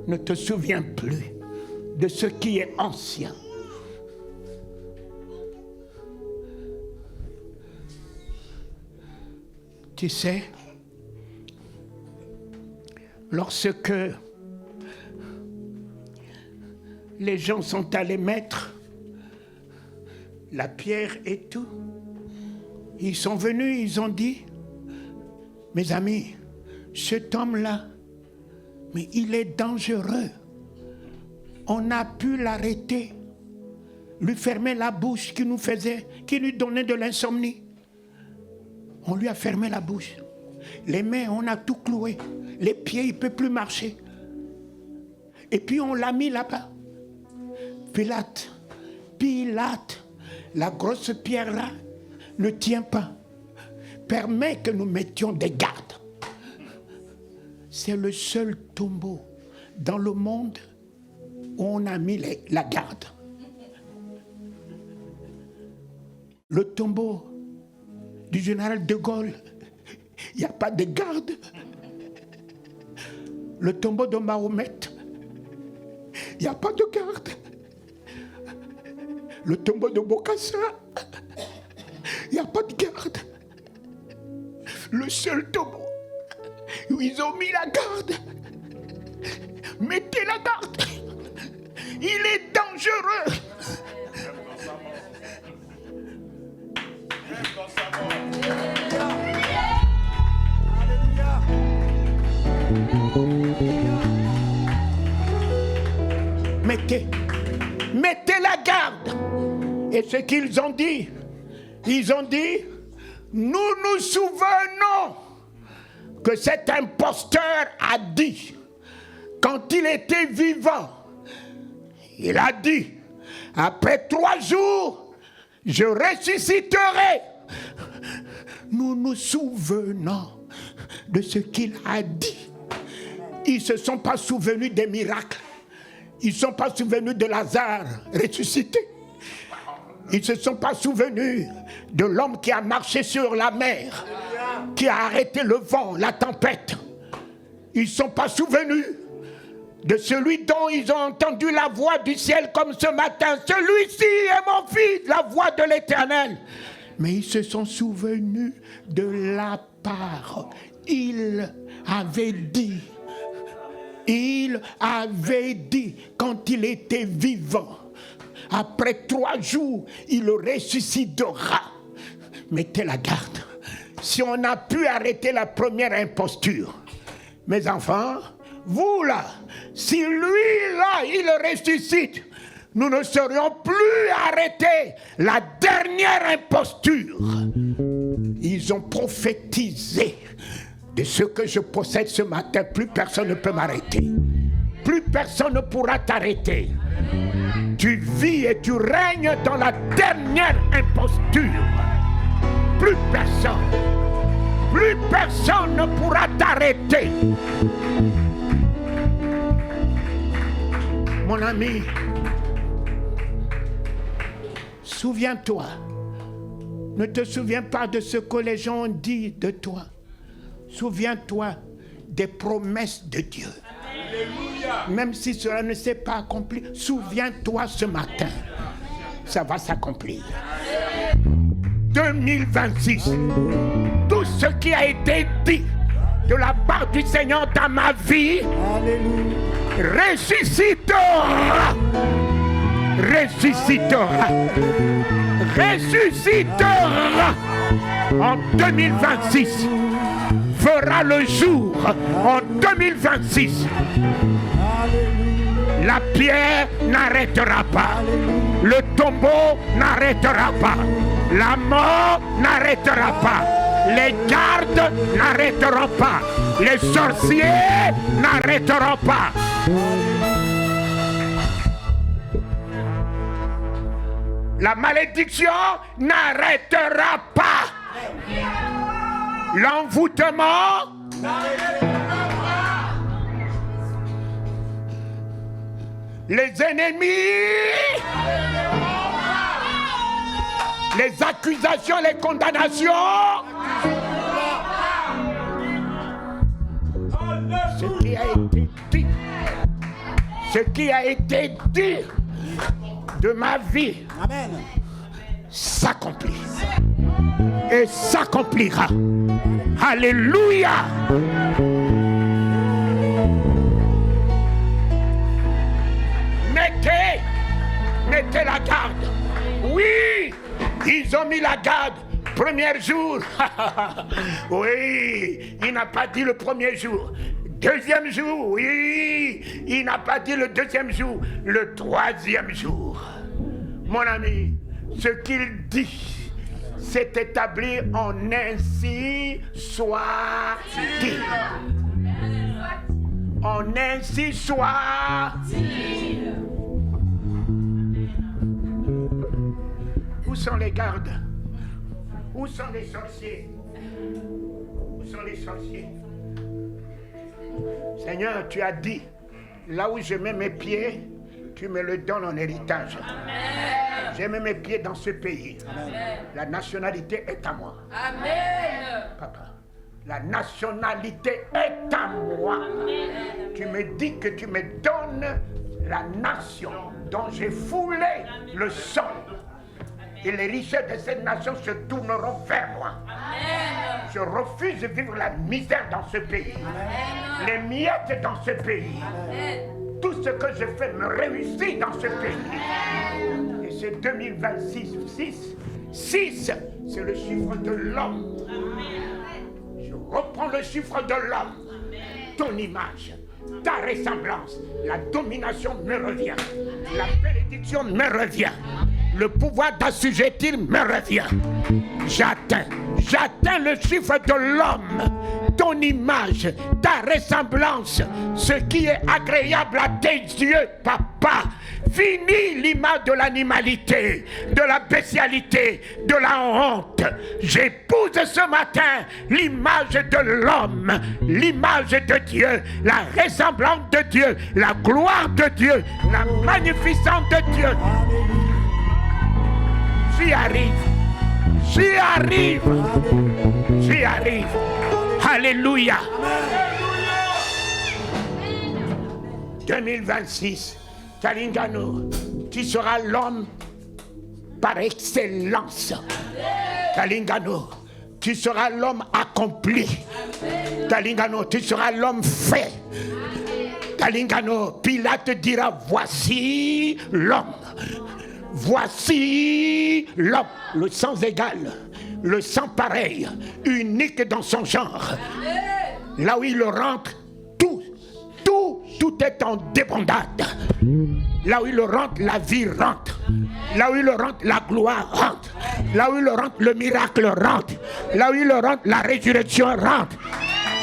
Ne te souviens plus de ce qui est ancien. Tu sais, lorsque les gens sont allés mettre la pierre et tout, ils sont venus, ils ont dit, mes amis, cet homme-là, mais il est dangereux. On a pu l'arrêter, lui fermer la bouche qui lui donnait de l'insomnie. On lui a fermé la bouche. Les mains, on a tout cloué. Les pieds, il ne peut plus marcher. Et puis on l'a mis là-bas. Pilate, la grosse pierre là ne tient pas. Permet que nous mettions des gardes. C'est le seul tombeau dans le monde où on a mis la garde. Le tombeau du général de Gaulle, il n'y a pas de garde. Le tombeau de Mahomet, il n'y a pas de garde. Le tombeau de Bokassa, il n'y a pas de garde. Le seul tombeau où ils ont mis la garde, mettez la garde. Il est dangereux. Mettez la garde. Et ce qu'ils ont dit, ils ont dit, nous nous souvenons que cet imposteur a dit, quand il était vivant, il a dit, après 3 jours, je ressusciterai. Nous nous souvenons de ce qu'il a dit. Ils ne se sont pas souvenus des miracles. Ils ne se sont pas souvenus de Lazare ressuscité. Ils ne se sont pas souvenus de l'homme qui a marché sur la mer, qui a arrêté le vent, la tempête. Ils ne se sont pas souvenus de celui dont ils ont entendu la voix du ciel comme ce matin. Celui-ci est mon fils, la voix de l'Éternel. Mais ils se sont souvenus de la part. Il avait dit quand il était vivant, après 3 jours, il ressuscitera. Mettez la garde. Si on a pu arrêter la première imposture, mes enfants, vous là, si lui là, il ressuscite, nous ne serions plus arrêtés la dernière imposture. Ils ont prophétisé de ce que je possède ce matin. Plus personne ne peut m'arrêter. Plus personne ne pourra t'arrêter. Tu vis et tu règnes dans la dernière imposture. Plus personne ne pourra t'arrêter. Mon ami, souviens-toi. Ne te souviens pas de ce que les gens ont dit de toi. Souviens-toi des promesses de Dieu. Alléluia. Même si cela ne s'est pas accompli, souviens-toi ce matin. Ça va s'accomplir. 2026. Tout ce qui a été dit de la part du Seigneur dans ma vie, ressuscitera. Ressuscitera. Ressuscitera. En 2026. Fera le jour en 2026. La pierre n'arrêtera pas. Le tombeau n'arrêtera pas. La mort n'arrêtera pas. Les gardes n'arrêteront pas. Les sorciers n'arrêteront pas. La malédiction n'arrêtera pas. L'envoûtement les ennemis, les accusations, les condamnations, ce qui a été dit de ma vie s'accomplit et s'accomplira. Alléluia. Mettez la garde. Oui, ils ont mis la garde. Premier jour. Oui, il n'a pas dit le premier jour. Deuxième jour. Oui, il n'a pas dit le deuxième jour. Le troisième jour. Mon ami, ce qu'il dit s'est établi en ainsi soit-il. En ainsi soit-il. Où sont les gardes? Où sont les sorciers? Où sont les sorciers? Seigneur, tu as dit, là où je mets mes pieds, tu me le donnes en héritage. Amen. J'ai mis mes pieds dans ce pays. Amen. La nationalité est à moi. Amen. Papa, la nationalité est à moi. Amen. Tu me dis que tu me donnes la nation dont j'ai foulé le sang. Et les richesses de cette nation se tourneront vers moi. Amen. Je refuse de vivre la misère dans ce pays. Amen. Les miettes dans ce pays. Amen. Tout ce que je fais me réussit dans ce pays. Amen. Et c'est 2026. 6, c'est le chiffre de l'homme. Amen. Je reprends le chiffre de l'homme. Ton image, ta ressemblance, la domination me revient. La bénédiction me revient. Le pouvoir d'assujettir me revient. J'atteins le chiffre de l'homme, ton image, ta ressemblance, ce qui est agréable à tes yeux, papa. Fini l'image de l'animalité, de la bestialité, de la honte. J'épouse ce matin l'image de l'homme, l'image de Dieu, la ressemblance de Dieu, la gloire de Dieu, la magnificence de Dieu. J'y arrive. J'y arrive. J'y arrive. Alléluia. 2026, Kalingano, tu seras l'homme par excellence. Kalingano, tu seras l'homme accompli. Kalingano, tu seras l'homme fait. Kalingano, Pilate dira, voici l'homme. Voici l'homme, le sans égal, le sans pareil, unique dans son genre. Là où il rentre, tout est en débandade. Là où il rentre, la vie rentre. Là où il rentre, la gloire rentre. Là où il rentre, le miracle rentre. Là où il rentre, la résurrection rentre.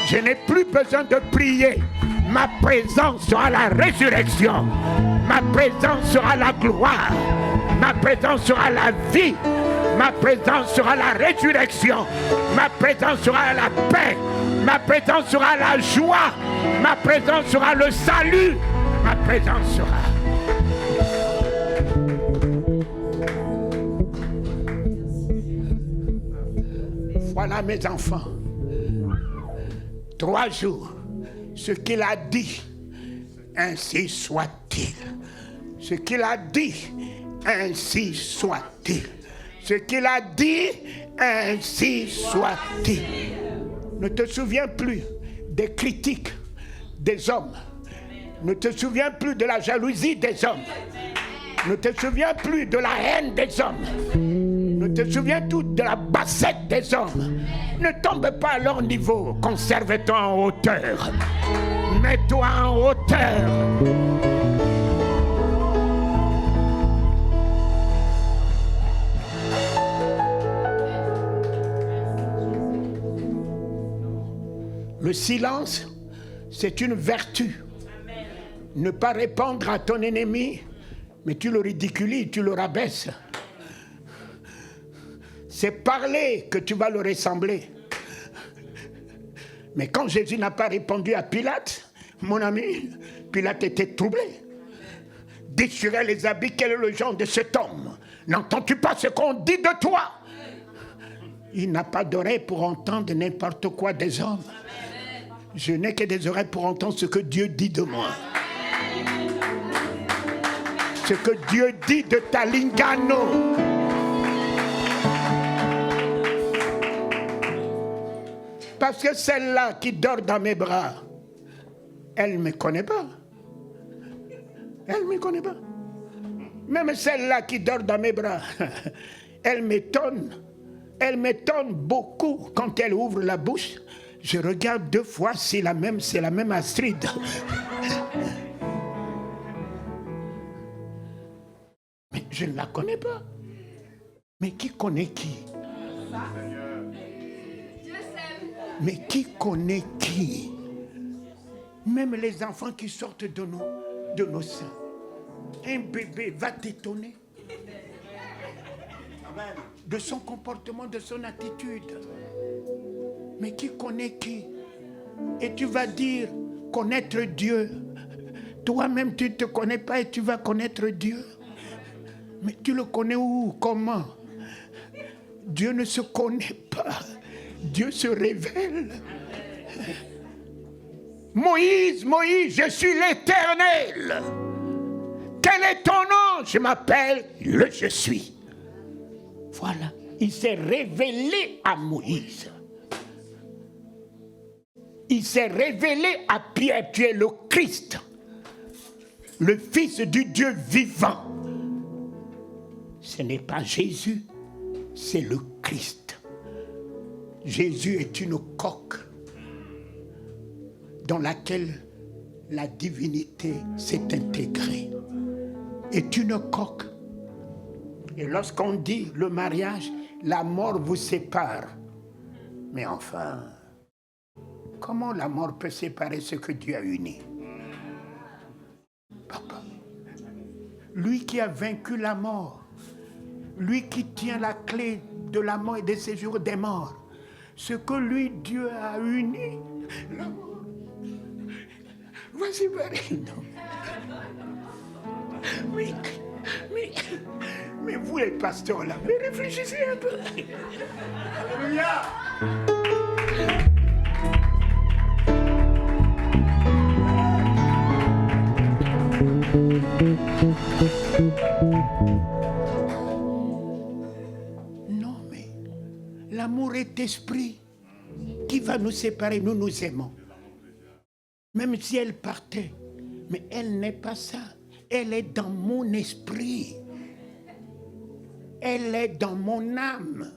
Je n'ai plus besoin de prier. Ma présence sera la résurrection. Ma présence sera la gloire. Ma présence sera la vie. Ma présence sera la résurrection. Ma présence sera la paix. Ma présence sera la joie. Ma présence sera le salut. Ma présence sera... Voilà mes enfants. 3 jours. Ce qu'il a dit, ainsi soit-il. Ce qu'il a dit, ainsi soit-il. Ce qu'il a dit, ainsi soit-il. Ne te souviens plus des critiques des hommes. Ne te souviens plus de la jalousie des hommes. Ne te souviens plus de la haine des hommes. Ne te souviens plus de la bassette des hommes. Ne tombe pas à leur niveau. Conserve-toi en hauteur. Mets-toi en hauteur. Le silence, c'est une vertu. Ne pas répondre à ton ennemi, mais tu le ridiculises, tu le rabaisses. C'est parler que tu vas le ressembler. Mais quand Jésus n'a pas répondu à Pilate, mon ami, Pilate était troublé. Déchirait les habits, quel est le genre de cet homme? N'entends-tu pas ce qu'on dit de toi? Il n'a pas d'oreille pour entendre n'importe quoi des hommes. Je n'ai que des oreilles pour entendre ce que Dieu dit de moi. Ce que Dieu dit de Talingano. Parce que celle-là qui dort dans mes bras, elle ne me connaît pas. Elle ne me connaît pas. Même celle-là qui dort dans mes bras, elle m'étonne. Elle m'étonne beaucoup quand elle ouvre la bouche. Je regarde 2 fois, c'est la même Astrid. Mais je ne la connais pas. Mais qui connaît qui? Mais qui connaît qui? Même les enfants qui sortent de nos seins. Un bébé va t'étonner de son comportement, de son attitude. Mais qui connaît qui? Et tu vas dire connaître Dieu. Toi-même, tu ne te connais pas et tu vas connaître Dieu. Mais tu le connais où? Comment? Dieu ne se connaît pas. Dieu se révèle. Moïse, Moïse, je suis l'Éternel. Quel est ton nom? Je m'appelle le Je suis. Voilà. Il s'est révélé à Moïse. Il s'est révélé à Pierre. Tu es le Christ, le Fils du Dieu vivant. Ce n'est pas Jésus, c'est le Christ. Jésus est une coque dans laquelle la divinité s'est intégrée. Est une coque. Et lorsqu'on dit le mariage, la mort vous sépare. Mais enfin, comment la mort peut séparer ce que Dieu a uni? Papa, lui qui a vaincu la mort, lui qui tient la clé de la mort et des séjours des morts, ce que lui, Dieu a uni, la mort. Vas-y, Marino. Mais vous les pasteurs là, mais réfléchissez un peu. Alléluia. Non, mais l'amour est esprit. Qui va nous séparer? Nous nous aimons. Même si elle partait, mais elle n'est pas ça. Elle est dans mon esprit. Elle est dans mon âme.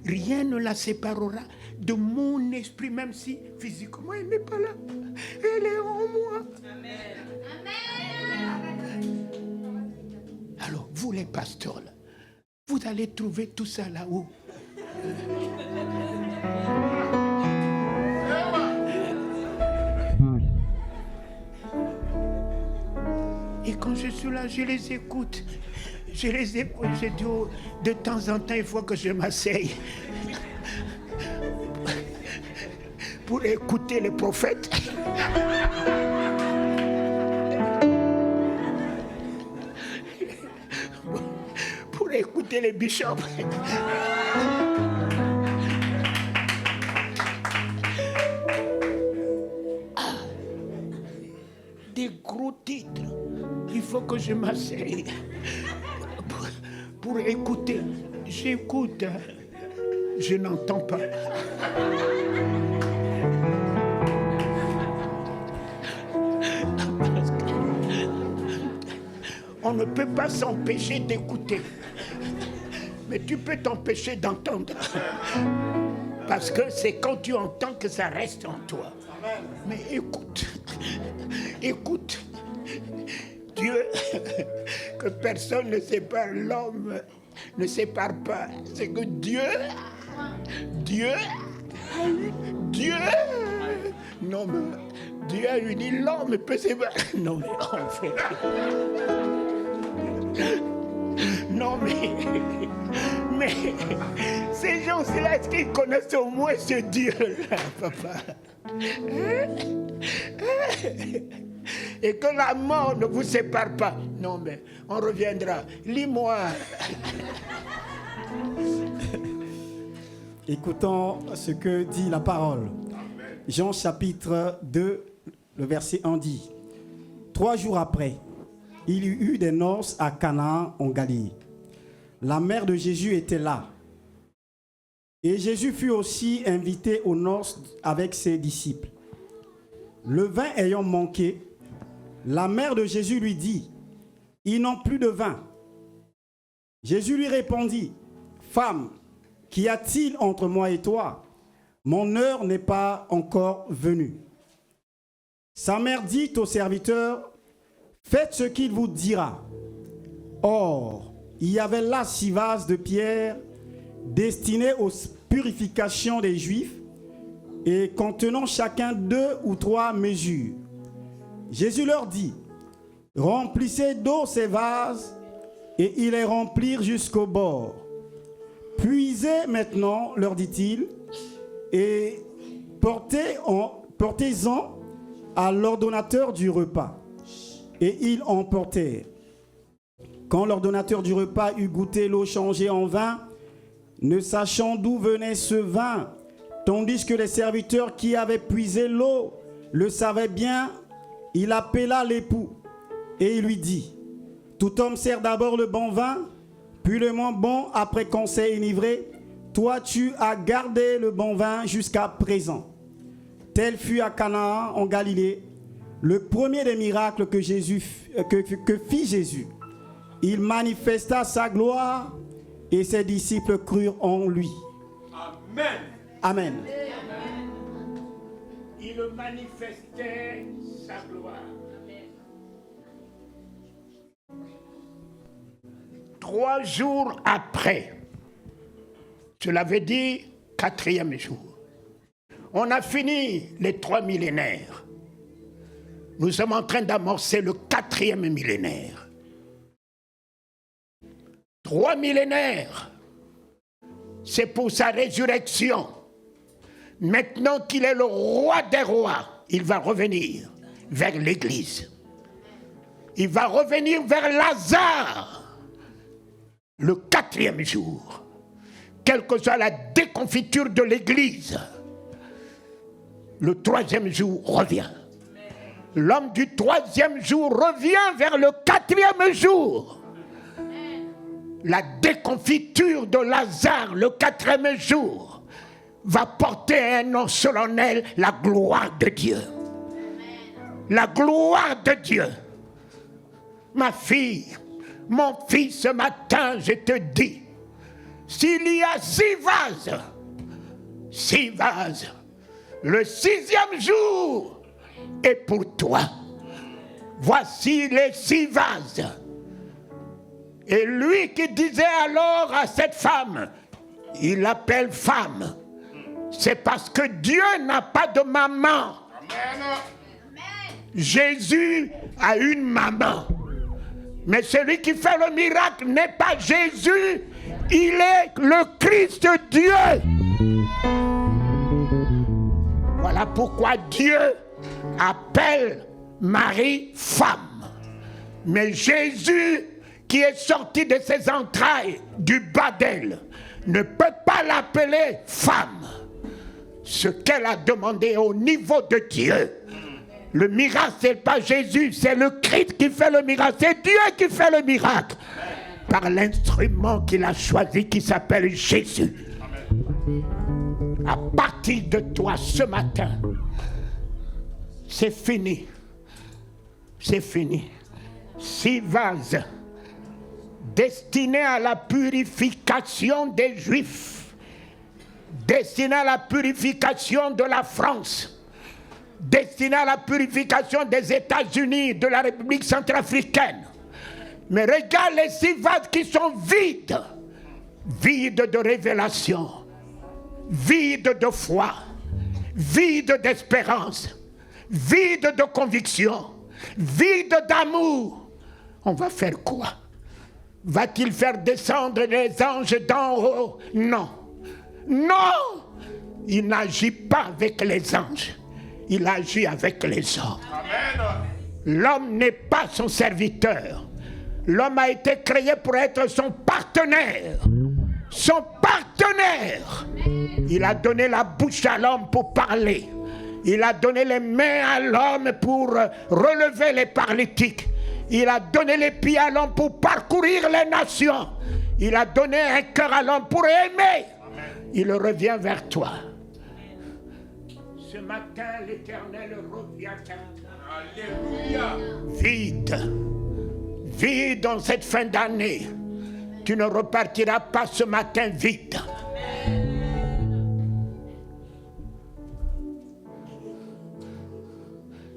Rien ne la séparera de mon esprit, même si physiquement elle n'est pas là. Elle est en moi. Amen. Alors, vous les pasteurs, là, vous allez trouver tout ça là-haut. ceux-là, je les écoute. Je les écoute. Je dis, oh, de temps en temps, il faut que je m'asseye pour écouter les prophètes. Pour écouter les bishops. Des gros titres. Il faut que je m'asseye pour écouter. J'écoute, je n'entends pas. On ne peut pas s'empêcher d'écouter, mais tu peux t'empêcher d'entendre. Parce que c'est quand tu entends que ça reste en toi. Mais écoute, écoute. Dieu, que personne ne sépare l'homme, ne sépare pas. C'est que Dieu, non mais Dieu a uni l'homme, peut séparer. Non mais en fait. Non mais ces gens-là, est-ce qu'ils connaissent au moins ce Dieu-là, papa? Et que la mort ne vous sépare pas. Non mais on reviendra. Lis-moi. Écoutons ce que dit la parole. Jean chapitre 2, le verset 1 dit: 3 jours après, il y eut des noces à Canaan en Galilée. La mère de Jésus était là. Et Jésus fut aussi invité aux noces avec ses disciples. Le vin ayant manqué, la mère de Jésus lui dit: ils n'ont plus de vin. Jésus lui répondit: femme, qu'y a-t-il entre moi et toi? Mon heure n'est pas encore venue. Sa mère dit au serviteur: faites ce qu'il vous dira. Or, il y avait là 6 vases de pierre destinés aux purifications des Juifs et contenant chacun 2 ou 3 mesures. Jésus leur dit: remplissez d'eau ces vases, et ils les remplirent jusqu'au bord. Puisez maintenant, leur dit-il, et portez-en à l'ordonnateur du repas. Et ils en portèrent. Quand l'ordonnateur du repas eut goûté l'eau changée en vin, ne sachant d'où venait ce vin, tandis que les serviteurs qui avaient puisé l'eau le savaient bien, il appela l'époux et il lui dit: tout homme sert d'abord le bon vin, puis le moins bon après qu'on s'est enivré. Toi, tu as gardé le bon vin jusqu'à présent. Tel fut à Canaan en Galilée le premier des miracles que fit Jésus. Il manifesta sa gloire et ses disciples crurent en lui. Amen. Amen. Il manifestait sa gloire. 3 jours après, je l'avais dit, 4e jour, on a fini les 3 millénaires. Nous sommes en train d'amorcer le 4e millénaire. 3 millénaires, c'est pour sa résurrection. Maintenant qu'il est le roi des rois, il va revenir vers l'Église. Il va revenir vers Lazare le 4e jour. Quelle que soit la déconfiture de l'Église, le 3e jour revient. L'homme du 3e jour revient vers le 4e jour. La déconfiture de Lazare le 4e jour va porter un nom solennel, la gloire de Dieu. La gloire de Dieu. Ma fille, mon fils, ce matin, je te dis, s'il y a 6 vases, le 6e jour est pour toi. Voici les 6 vases. Et lui qui disait alors à cette femme, il l'appelle femme, c'est parce que Dieu n'a pas de maman. Amen. Jésus a une maman. Mais celui qui fait le miracle n'est pas Jésus, il est le Christ de Dieu. Voilà pourquoi Dieu appelle Marie femme. Mais Jésus, qui est sorti de ses entrailles du bas d'elle, ne peut pas l'appeler femme. Ce qu'elle a demandé au niveau de Dieu. Le miracle, ce n'est pas Jésus, c'est le Christ qui fait le miracle. C'est Dieu qui fait le miracle. Par l'instrument qu'il a choisi qui s'appelle Jésus. À partir de toi ce matin, c'est fini. C'est fini. 6 vases destinés à la purification des Juifs, destinés à la purification de la France, destinés à la purification des États-Unis, de la République centrafricaine. Mais regarde les 6 vases qui sont vides, vides de révélation, vides de foi, vides d'espérance, vides de conviction, vides d'amour. On va faire quoi? Va-t-il faire descendre les anges d'en haut? Non. Non! Il n'agit pas avec les anges. Il agit avec les hommes. L'homme n'est pas son serviteur. L'homme a été créé pour être son partenaire. Son partenaire. Il a donné la bouche à l'homme pour parler. Il a donné les mains à l'homme pour relever les paralytiques. Il a donné les pieds à l'homme pour parcourir les nations. Il a donné un cœur à l'homme pour aimer. Il revient vers toi. Ce matin, l'Éternel revient vers toi. Alléluia. Vide. Vide dans cette fin d'année. Tu ne repartiras pas ce matin vide.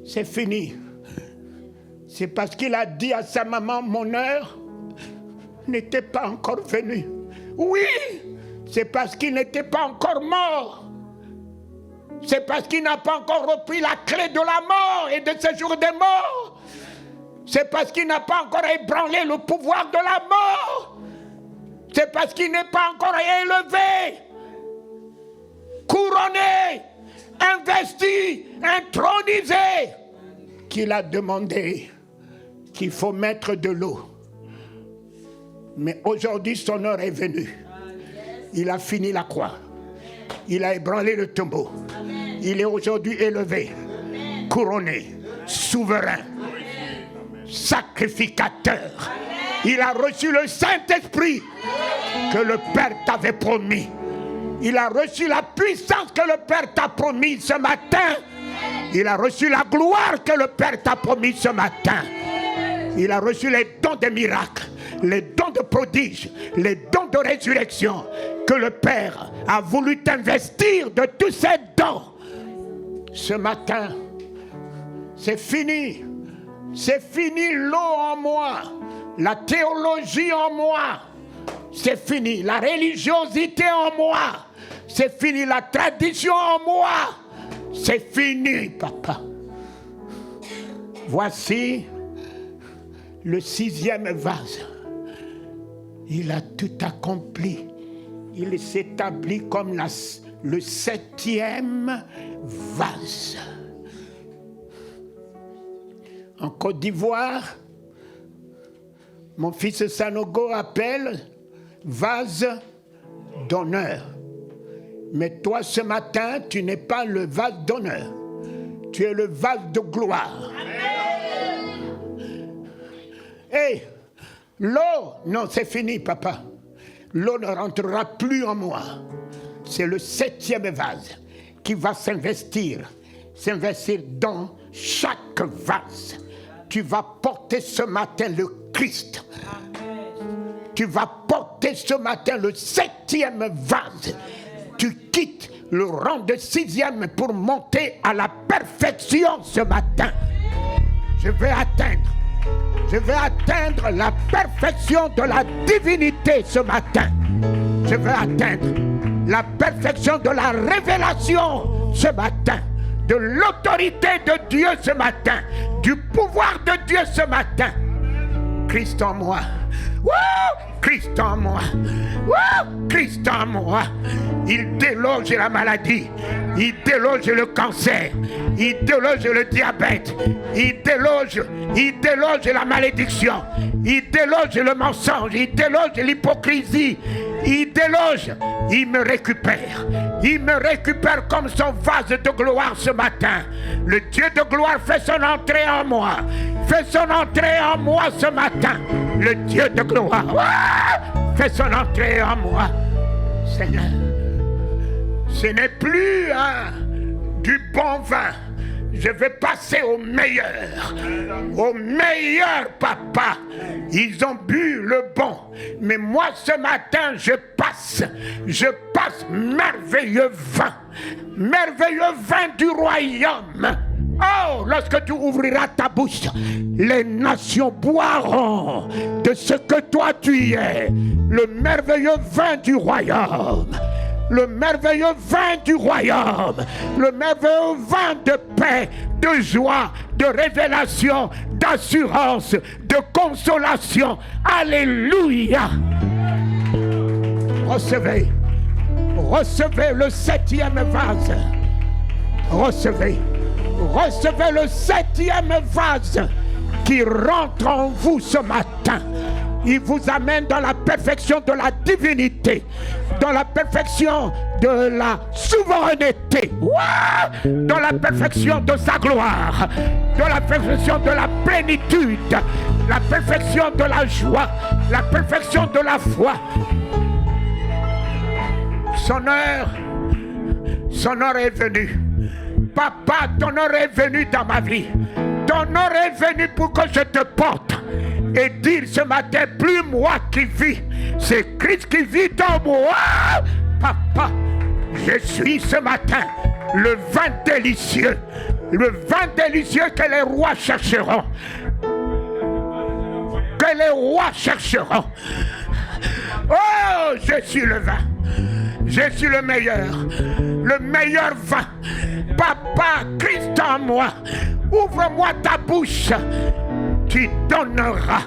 C'est fini. C'est parce qu'il a dit à sa maman, mon heure n'était pas encore venue. Oui, c'est parce qu'il n'était pas encore mort. C'est parce qu'il n'a pas encore repris la clé de la mort et de ce jour des morts. C'est parce qu'il n'a pas encore ébranlé le pouvoir de la mort. C'est parce qu'il n'est pas encore élevé, couronné, investi, intronisé, qu'il a demandé qu'il faut mettre de l'eau. Mais aujourd'hui, son heure est venue. Il a fini la croix. Il a ébranlé le tombeau. Il est aujourd'hui élevé, couronné, souverain, sacrificateur. Il a reçu le Saint-Esprit que le Père t'avait promis. Il a reçu la puissance que le Père t'a promis ce matin. Il a reçu la gloire que le Père t'a promis ce matin. Il a reçu les dons de miracles, les dons de prodiges, les dons de résurrection que le Père a voulu t'investir de tous ces dons. Ce matin, c'est fini. C'est fini l'eau en moi, la théologie en moi. C'est fini la religiosité en moi. C'est fini la tradition en moi. C'est fini, papa. Voici le 6e vase. Il a tout accompli. Il s'établit comme le 7e vase. En Côte d'Ivoire, mon fils Sanogo appelle vase d'honneur. Mais toi, ce matin, tu n'es pas le vase d'honneur. Tu es le vase de gloire. Hé, l'eau, non, c'est fini, papa. L'eau ne rentrera plus en moi. C'est le 7e vase qui va s'investir dans chaque vase. Tu vas porter ce matin le Christ. Tu vas porter ce matin le 7e vase. Tu quittes le rang de 6e pour monter à la perfection ce matin. Je vais atteindre la perfection de la divinité ce matin. Je vais atteindre la perfection de la révélation ce matin. De l'autorité de Dieu ce matin. Du pouvoir de Dieu ce matin. Christ en moi. Christ en moi. Christ en moi. Il déloge la maladie. Il déloge le cancer. Il déloge le diabète. Il déloge la malédiction. Il déloge le mensonge. Il déloge l'hypocrisie. Il déloge. Il me récupère. Il me récupère comme son vase de gloire ce matin. Le Dieu de gloire fait son entrée en moi. Fait son entrée en moi ce matin. Le Dieu de gloire fait son entrée en moi. Seigneur, ce n'est plus du bon vin. Je vais passer au meilleur. Au meilleur, papa. Ils ont bu le bon. Mais moi, ce matin, je passe merveilleux vin. Merveilleux vin du royaume. Oh, lorsque tu ouvriras ta bouche, les nations boiront de ce que toi tu es. Le merveilleux vin du royaume. Le merveilleux vin du royaume. Le merveilleux vin de paix, de joie, de révélation, d'assurance, de consolation. Alléluia. Recevez. Recevez le 7e vase. Recevez. Recevez le 7e vase qui rentre en vous ce matin. Il vous amène dans la perfection de la divinité, dans la perfection de la souveraineté, dans la perfection de sa gloire, dans la perfection de la plénitude, la perfection de la joie, la perfection de la foi. Son heure est venue. Papa, ton heure est venue dans ma vie. Ton heure est venue pour que je te porte et dire ce matin, plus moi qui vis, c'est Christ qui vit en moi. Papa, je suis ce matin le vin délicieux que les rois chercheront. Que les rois chercheront. Oh, je suis le vin. Je suis le meilleur vin. Papa, Christ en moi, ouvre-moi ta bouche. Tu donneras,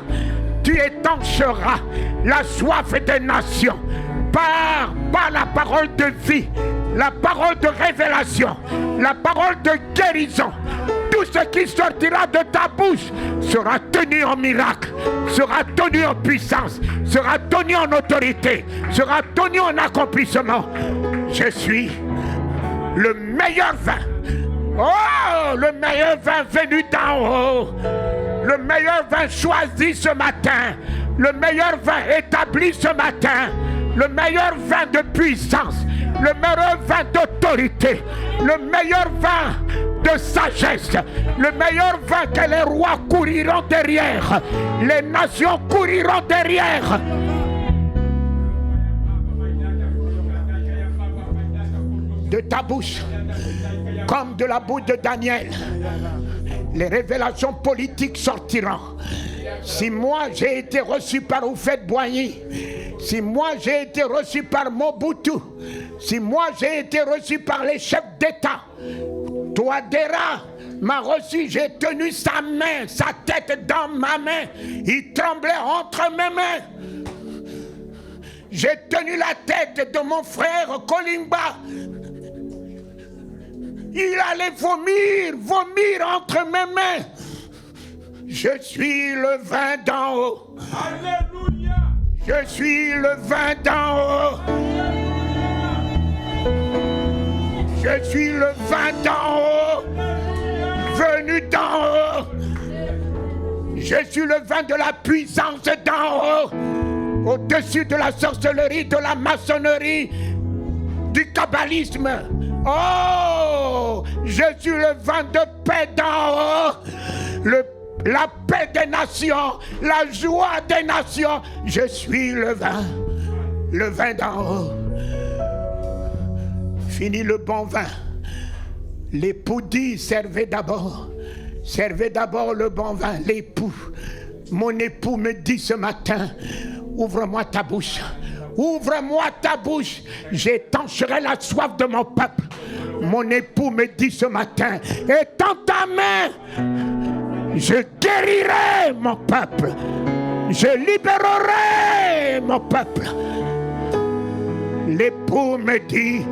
tu étancheras la soif des nations par la parole de vie, la parole de révélation, la parole de guérison. Tout ce qui sortira de ta bouche sera tenu en miracle, sera tenu en puissance, sera tenu en autorité, sera tenu en accomplissement. Je suis le meilleur vin. Oh, le meilleur vin venu d'en haut. Le meilleur vin choisi ce matin. Le meilleur vin établi ce matin. Le meilleur vin de puissance. Le meilleur vin d'autorité. Le meilleur vin de sagesse. Le meilleur vin que les rois couriront derrière. Les nations couriront derrière. De ta bouche, comme de la bouche de Daniel, les révélations politiques sortiront. Si moi j'ai été reçu par Houphouët-Boigny, si moi j'ai été reçu par Mobutu, si moi j'ai été reçu par les chefs d'État, Touadéra m'a reçu, j'ai tenu sa main, sa tête dans ma main, il tremblait entre mes mains. J'ai tenu la tête de mon frère Kolimba. Il allait vomir entre mes mains. Je suis le vin d'en haut. Alléluia. Je suis le vin d'en haut. Je suis le vin d'en haut. Venu d'en haut. Je suis le vin de la puissance d'en haut. Au-dessus de la sorcellerie, de la maçonnerie, du kabbalisme. Oh, je suis le vin de paix d'en haut, la paix des nations, la joie des nations. Je suis le vin d'en haut. Fini le bon vin. L'époux dit, servez d'abord le bon vin. L'époux, mon époux me dit ce matin, ouvre-moi ta bouche. Ouvre-moi ta bouche, j'étancherai la soif de mon peuple. Mon époux me dit ce matin, étends ta main, je guérirai mon peuple. Je libérerai mon peuple. L'époux me dit,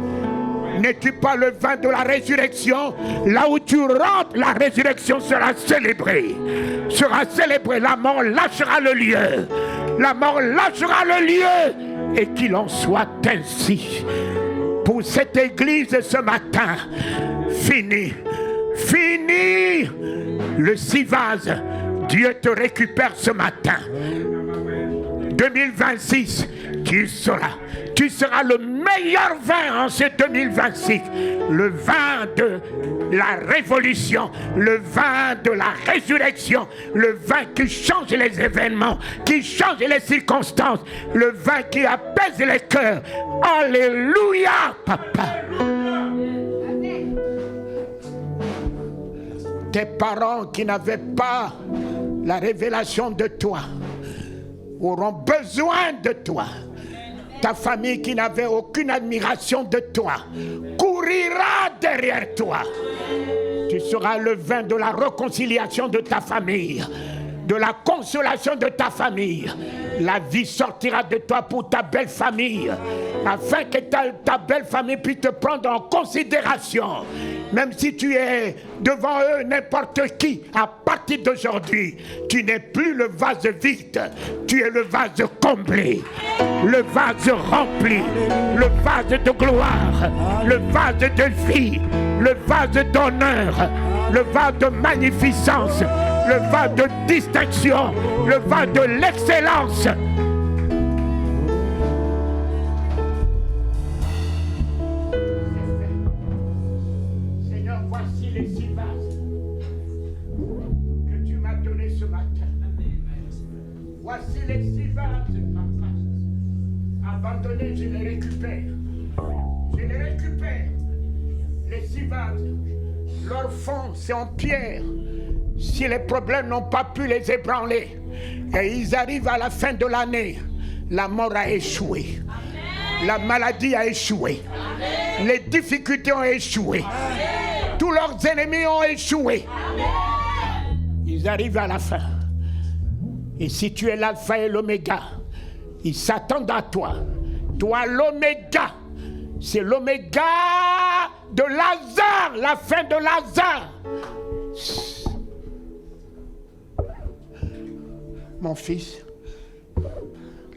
n'es-tu pas le vin de la résurrection? Là où tu rentres, la résurrection sera célébrée. Sera célébrée. La mort lâchera le lieu. La mort lâchera le lieu. Et qu'il en soit ainsi. Pour cette église ce matin, fini. Fini le sivase. Dieu te récupère ce matin. 2026, tu seras le meilleur vin en ce 2026. Le vin de la révolution, le vin de la résurrection, le vin qui change les événements, qui change les circonstances, le vin qui apaise les cœurs. Alléluia, papa. Tes parents qui n'avaient pas la révélation de toi auront besoin de toi. Ta famille qui n'avait aucune admiration de toi courira derrière toi. Tu seras le vin de la réconciliation de ta famille, de la consolation de ta famille. La vie sortira de toi pour ta belle famille, afin que ta belle famille puisse te prendre en considération. Même si tu es devant eux n'importe qui, à partir d'aujourd'hui, tu n'es plus le vase vide, tu es le vase comblé, le vase rempli, le vase de gloire, le vase de vie, le vase d'honneur, le vase de magnificence, le vase de distinction, le vase de l'excellence. Seigneur, voici les 6 vases que tu m'as donnés ce matin. Voici les 6 vases, papa. Abandonnés, je les récupère. Je les récupère. Les 6 vases. Leur fond, c'est en pierre. Si les problèmes n'ont pas pu les ébranler, et ils arrivent à la fin de l'année, la mort a échoué. Amen. La maladie a échoué. Amen. Les difficultés ont échoué. Amen. Tous leurs ennemis ont échoué. Amen. Ils arrivent à la fin. Et si tu es l'alpha et l'oméga, ils s'attendent à toi. Toi, l'oméga, c'est l'oméga de Lazare, la fin de Lazare. Mon fils,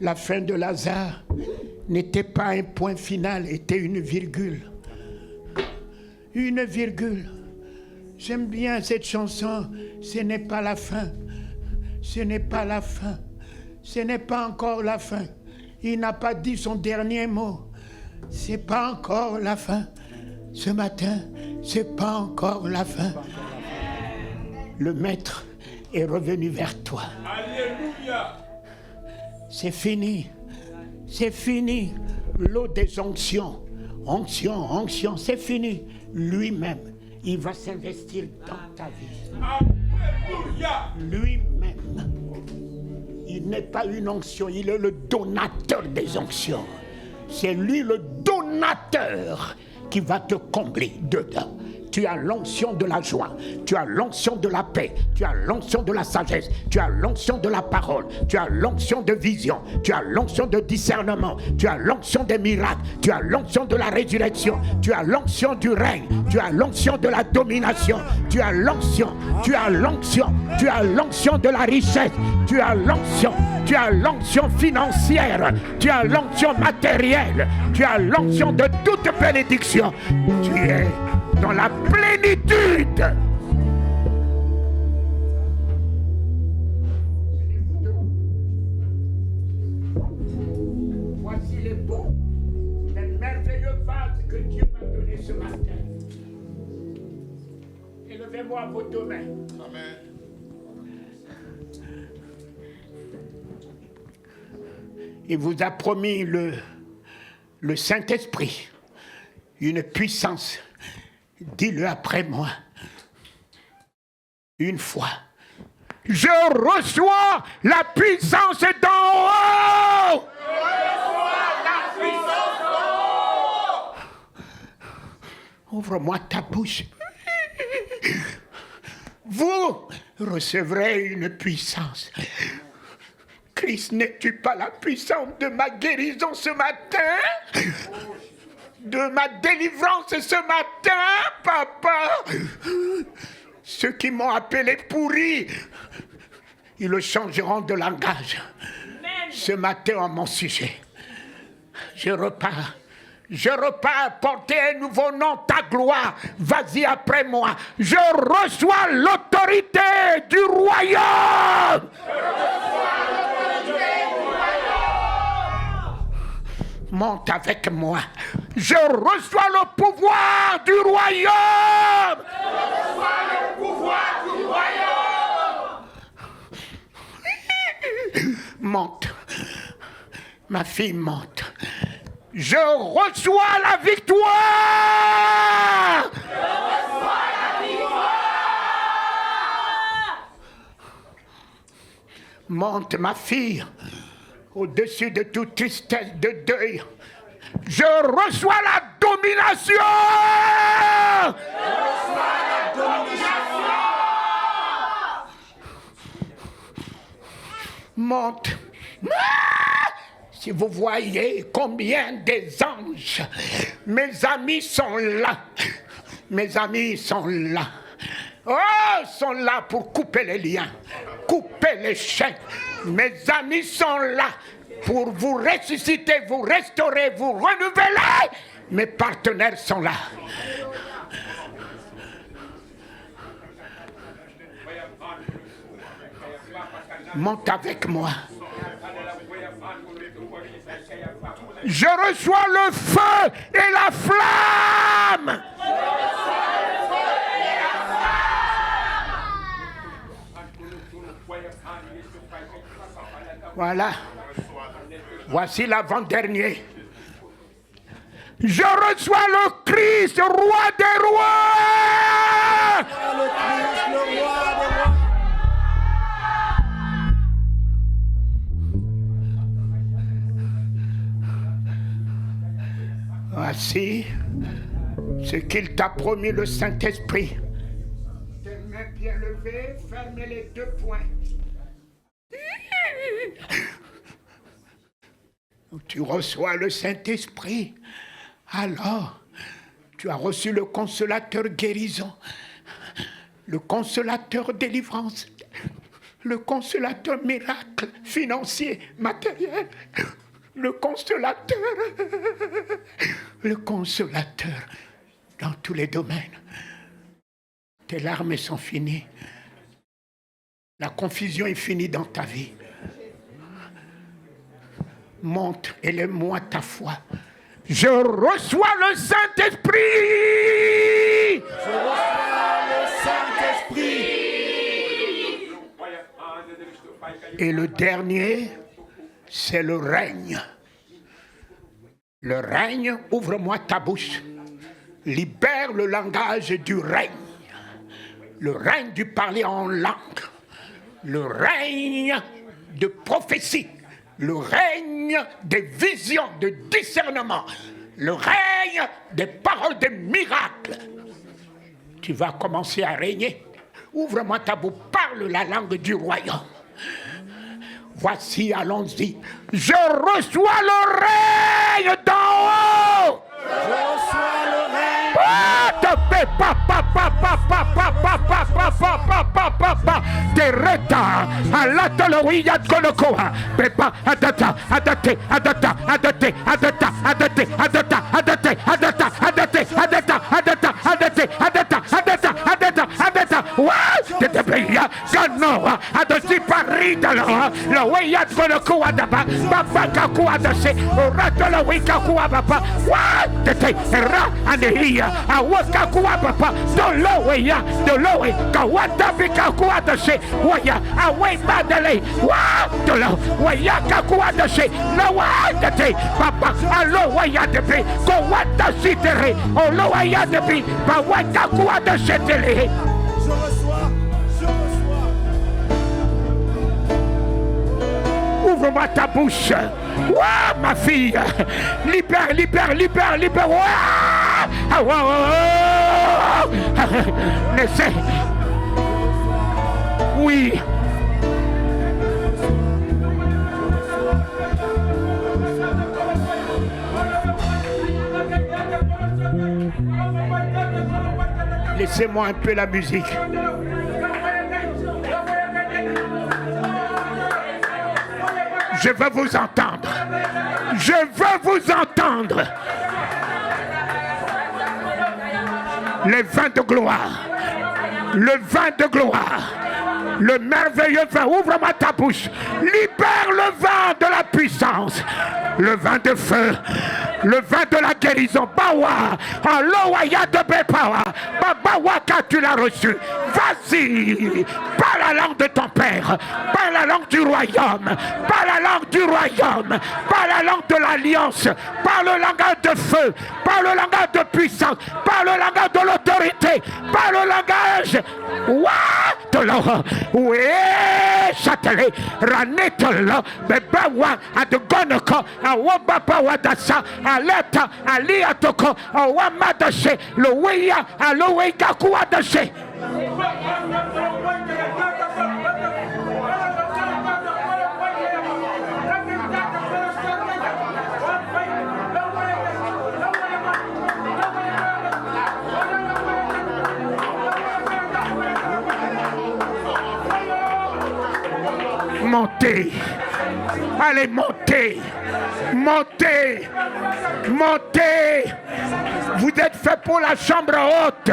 la fin de Lazare n'était pas un point final, était une virgule. Une virgule. J'aime bien cette chanson. Ce n'est pas la fin. Ce n'est pas la fin. Ce n'est pas encore la fin. Il n'a pas dit son dernier mot. C'est pas encore la fin. Ce matin, c'est pas encore la fin. Le maître est revenu vers toi. Alléluia. C'est fini. C'est fini. L'eau des onctions. Onction, c'est fini. Lui-même, il va s'investir dans ta vie. Alléluia. Lui-même. Il n'est pas une onction, il est le donateur des onctions. C'est lui le donateur qui va te combler dedans. Tu as l'onction de la joie, tu as l'onction de la paix, tu as l'onction de la sagesse, tu as l'onction de la parole, tu as l'onction de vision, tu as l'onction de discernement, tu as l'onction des miracles, tu as l'onction de la résurrection, tu as l'onction du règne, tu as l'onction de la domination, tu as l'onction, tu as l'onction, tu as l'onction de la richesse, tu as l'onction financière, tu as l'onction matérielle, tu as l'onction de toute bénédiction. Tu es dans la plénitude. Voici les beaux, les merveilleux vases que Dieu m'a donnés ce matin. Élevez-moi vos deux mains. Amen. Il vous a promis le Saint-Esprit, une puissance. Dis-le après moi. Une fois. Je reçois la puissance d'en haut. Je reçois la puissance d'en haut. Ouvre-moi ta bouche. Vous recevrez une puissance que Christ, n'es-tu pas la puissance de ma guérison ce matin? De ma délivrance ce matin, papa? Ceux qui m'ont appelé pourri, ils le changeront de langage. Ce matin en mon sujet. Je repars porter un nouveau nom, ta gloire. Vas-y après moi. Je reçois l'autorité du royaume. Monte avec moi. Je reçois le pouvoir du royaume. Je reçois le pouvoir du royaume. Monte. Ma fille monte. Je reçois la victoire. Je reçois la victoire. Monte ma fille. Au-dessus de toute tristesse de deuil, je reçois la domination. Je reçois la domination. Monte. Si vous voyez combien des anges, mes amis sont là. Mes amis sont là. Oh, sont là pour couper les liens, couper les chaînes. Mes amis sont là pour vous ressusciter, vous restaurer, vous renouveler. Mes partenaires sont là. Monte avec moi. Je reçois le feu et la flamme. Voilà. Voici l'avant-dernier. Je reçois le Christ, roi des rois. Le Christ, le roi des rois. Voici ce qu'il t'a promis, le Saint-Esprit. Tes mains bien levées, fermez les deux poings. Tu reçois le Saint-Esprit, alors tu as reçu le consolateur guérison, le consolateur délivrance, le consolateur miracle financier, matériel, le consolateur dans tous les domaines. Tes larmes sont finies. La confusion est finie dans ta vie. Monte, élève-moi ta foi. Je reçois le Saint-Esprit. Je reçois le Saint-Esprit. Et le dernier, c'est le règne. Le règne, ouvre-moi ta bouche. Libère le langage du règne. Le règne du parler en langue. Le règne de prophétie. Le règne des visions, de discernement. Le règne des paroles de miracles. Tu vas commencer à régner. Ouvre-moi ta bouche, parle la langue du royaume. Voici, allons-y. Je reçois le règne d'en haut. Je reçois le règne. Tereta, alata lo wiyat konokoa, pepa adata, adate, adata, adate, adata, adate, adata, adate, adata, adate, adata, adata, adate, adata, adata, adata, adata, what? Te peya, kanoa, adati parida lo wiyat konokoa daba, papa kakua dase, orato lo wika kua papa, what? Te ra anehia, awaka kua papa, dolowe ya, dolowe, kawata bika kua dase. Waya away badale wa dolo waya kakua dase no wa date papa alo waya depe ko wata sitere olo waya depe pa wata kakua dase tele. Je reçois. Ouvre-moi ta bouche. Ouah, ma fille. Libère. Ouah. Ah, wow. Laissez. Oui. Laissez-moi un peu la musique. Je veux vous entendre. Je veux vous entendre. Le vin de gloire. Le vin de gloire. Le merveilleux vin. Ouvre-moi ta bouche. Libère le vin de la puissance. Le vin de feu. Le vin de la guérison. Bawa. Aloaya de Bepawa. Bawa quand tu l'as reçu. Vas-y. Parle la langue de ton père. Parle la langue du royaume. Parle la langue du royaume. Parle la langue de l'alliance. Parle le langage de feu. Parle le langage de puissance. Parle le langage de l'autorité. Parle le langage. De l'or. Oui, châtelet. Ranetolo. Bebawa. Adegonoko. Awabapawa dasa. Aleta. Aliatoko. Awamadashe. Loweya. Aloweya kuadashe. Montez. Allez, montez. Montez. Montez. Vous êtes fait pour la chambre haute.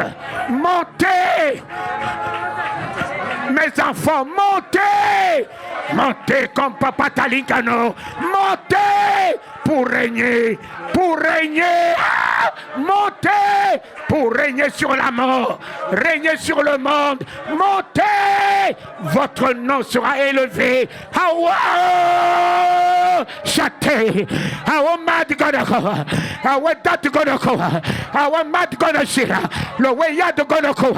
Montez. Mes enfants, montez. Montez comme Papa Talingano. Montez pour régner. Pour régner. Montez pour régner sur la mort. Régner sur le monde. Montez. Votre nom sera élevé. Hawa. Châté. Hawa mad gonoko. Hawa dat gonoko. Hawa mad gonoshira. Le weya de gonoko.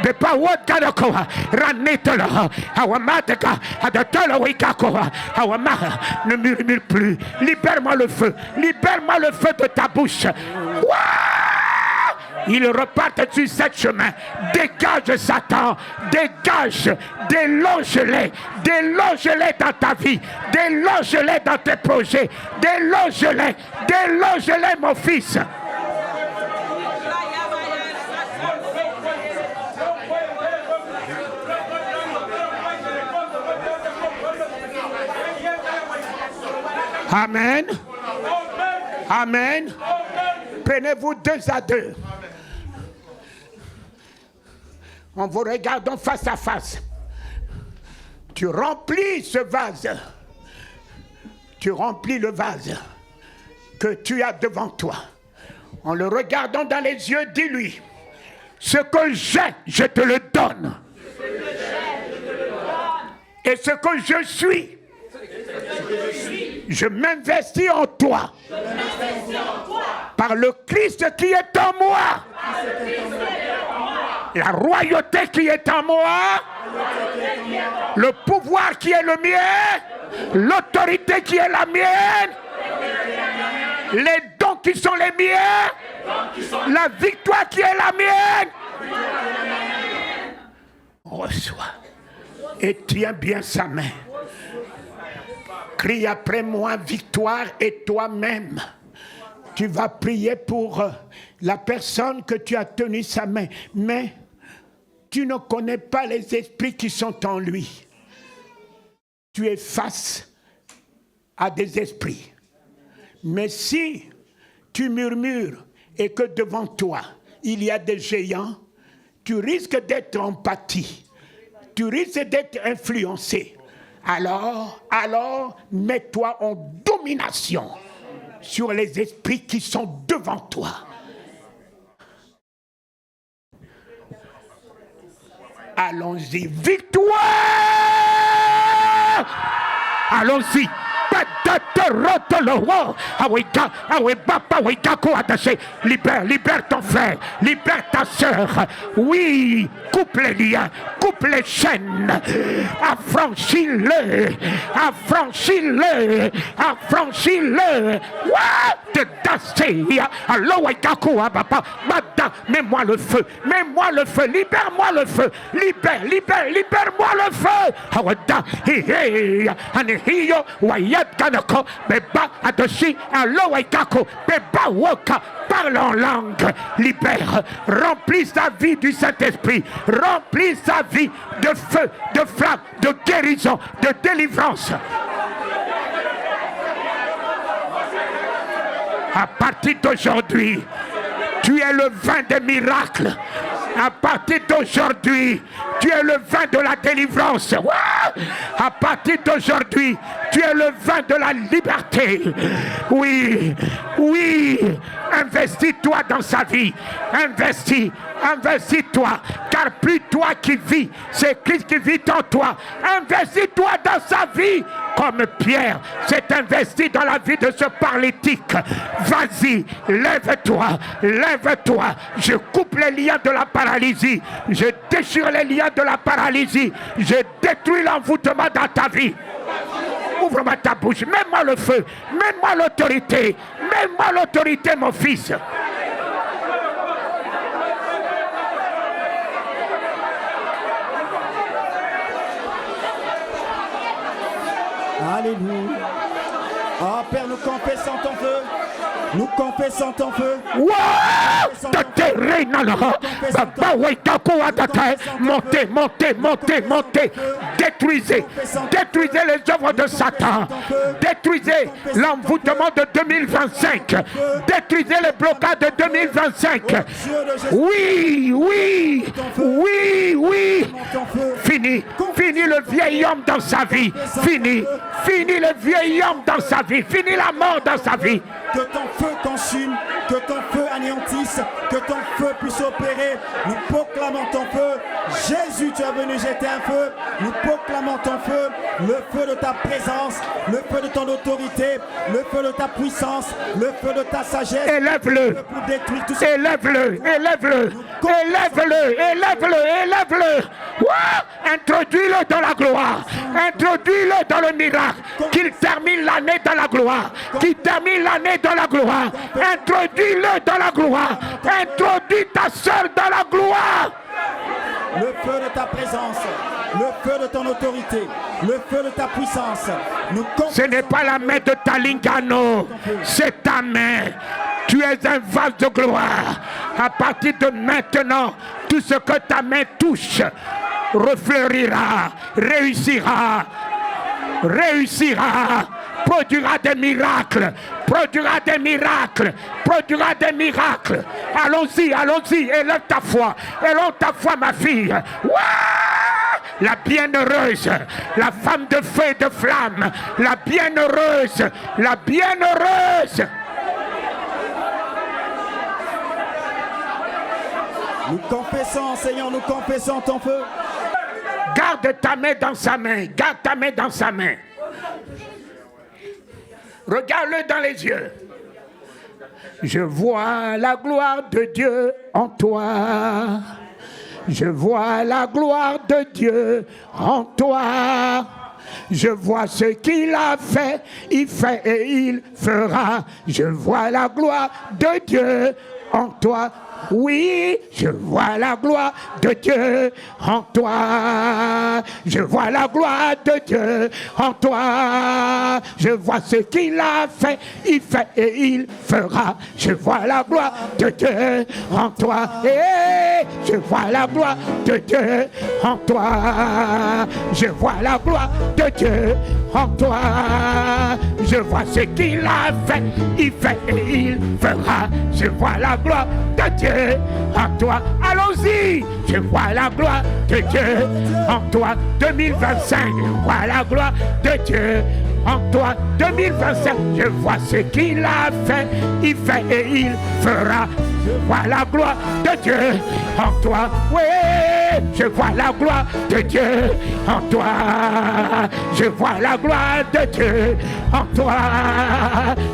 De pa wot gonoko. Ranetolo. Hawa madega. Adatolo wikako. Hawa ma. Ne murmure plus. Libère-moi le feu. Libère-moi le feu de ta bouche. Ils repartent sur ce chemin. Dégage Satan. Dégage. Déloge-les. Déloge-les dans ta vie. Déloge-les dans tes projets. Déloge-les. Déloge-les, mon fils. Amen. Amen. Prenez-vous 2 à 2. En vous regardant face à face. Tu remplis ce vase. Tu remplis le vase que tu as devant toi. En le regardant dans les yeux, dis-lui, ce que j'ai, je te le donne. Et ce que je suis, je m'investis en toi. Par le Christ qui est en moi. La royauté qui est en moi. Le pouvoir qui est le mien. L'autorité qui est la mienne. Les dons qui sont les miens. La victoire qui est la mienne. Reçois. Et tiens bien sa main. Crie après moi victoire et toi-même. Tu vas prier pour la personne que tu as tenu sa main. Mais tu ne connais pas les esprits qui sont en lui. Tu es face à des esprits. Mais si tu murmures et que devant toi, il y a des géants, tu risques d'être empathie. Tu risques d'être influencé. Alors, mets-toi en domination sur les esprits qui sont devant toi. Allons-y, victoire! Allons-y. Libère ton frère, libère ta soeur. Oui, coupe les liens, coupe les chaînes. Affranchis-le, affranchis-le, affranchis-le. Mets-moi le feu, mets-moi le feu, libère-moi le feu, libère-moi le feu. Monoko, Beba Adoshi, Alowaikako, Beba Woka, parle en langue, libère, remplis sa vie du Saint-Esprit, remplis sa vie de feu, de flamme, de guérison, de délivrance. À partir d'aujourd'hui, tu es le vin des miracles. À partir d'aujourd'hui, tu es le vin de la délivrance. À partir d'aujourd'hui, tu es le vin de la liberté. Oui, oui, investis-toi dans sa vie. Investis-toi, car plus toi qui vis, c'est Christ qui vit en toi. Investis-toi dans sa vie, comme Pierre s'est investi dans la vie de ce paralytique. Vas-y, lève-toi, lève-toi. Je coupe les liens de la paralysie. Je déchire les liens de la paralysie. Je détruis l'envoûtement dans ta vie. Ouvre-moi ta bouche, mets-moi le feu, mets-moi l'autorité, mets-moi l'autorité, mon fils. Alléluia. Ah, Père, nous confessons ton feu. Nous confessons ton feu. Montez, montez, montez, montez. Détruisez, détruisez les œuvres de Satan. Détruisez l'envoûtement de 2025. Détruisez les blocades de 2025. Oui, oui, oui, oui. Fini, fini le vieil homme dans sa vie. Fini, fini le vieil homme dans sa vie. Fini la mort dans sa vie. Que ton feu consume, que ton feu anéantisse, que ton feu puisse opérer. Nous proclamons ton feu. Jésus, tu es venu jeter un feu. Nous proclamons ton feu, le feu de ta présence, le feu de ton autorité, le feu de ta puissance, le feu de ta sagesse. Élève-le, élève-le, élève-le, élève-le, élève-le, élève-le. Introduis-le dans la gloire, introduis-le dans le miracle, qu'il termine l'année dans la gloire, qu'il termine l'année dans la gloire. Introduis-le dans la gloire, introduis ta sœur dans la gloire. Le feu de ta présence, le feu de ton autorité, le feu de ta puissance. Ce n'est pas la main de Talingano, c'est ta main. Tu es un vase de gloire. À partir de maintenant, tout ce que ta main touche refleurira, réussira, réussira, produira des miracles, produira des miracles, produira des miracles. Allons-y, allons-y, élève ta foi, ma fille. La bienheureuse, la femme de feu et de flamme, la bienheureuse, la bienheureuse. Nous confessons, Seigneur, nous confessons ton feu. Garde ta main dans sa main, garde ta main dans sa main. Regarde-le dans les yeux. Je vois la gloire de Dieu en toi. Je vois la gloire de Dieu en toi. Je vois ce qu'il a fait, il fait et il fera. Je vois la gloire de Dieu en toi. Oui, je vois la gloire de Dieu en toi. Je vois la gloire de Dieu en toi. Je vois ce qu'il a fait, il fait et il fera. Je vois la gloire de Dieu en toi. Et je vois la gloire de Dieu en toi. Je vois la gloire de Dieu en toi. Je vois ce qu'il a fait, il fait et il fera. Je vois la gloire de Dieu en toi. Allons-y. Je vois la gloire de Dieu en toi. 2025. Je vois la gloire de Dieu en toi. 2025. Je vois ce qu'il a fait, il fait et il fera. Je vois la gloire de Dieu en toi. Oui, je vois la gloire de Dieu en toi. Je vois la gloire de Dieu en toi.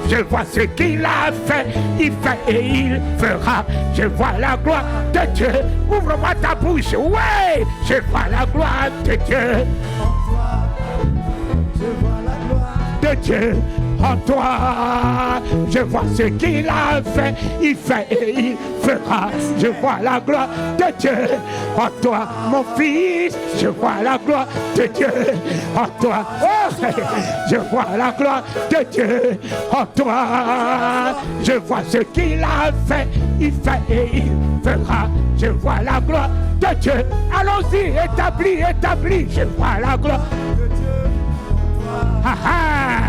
Je vois ce qu'il a fait, il fait et il fera. Je vois la gloire de Dieu. Ouvre-moi ta bouche. Oui, je vois la gloire de Dieu. Je vois la gloire de Dieu En toi, je vois ce qu'il a fait. Il fait et il fera. Je vois la gloire de Dieu. En toi, mon fils, je vois la gloire de Dieu. En toi, oh, je vois la gloire de Dieu. En toi, je vois ce qu'il a fait. Il fait et il fera. Je vois la gloire de Dieu. Allons-y, établis, établis. Je vois la gloire de Dieu. Ah ah.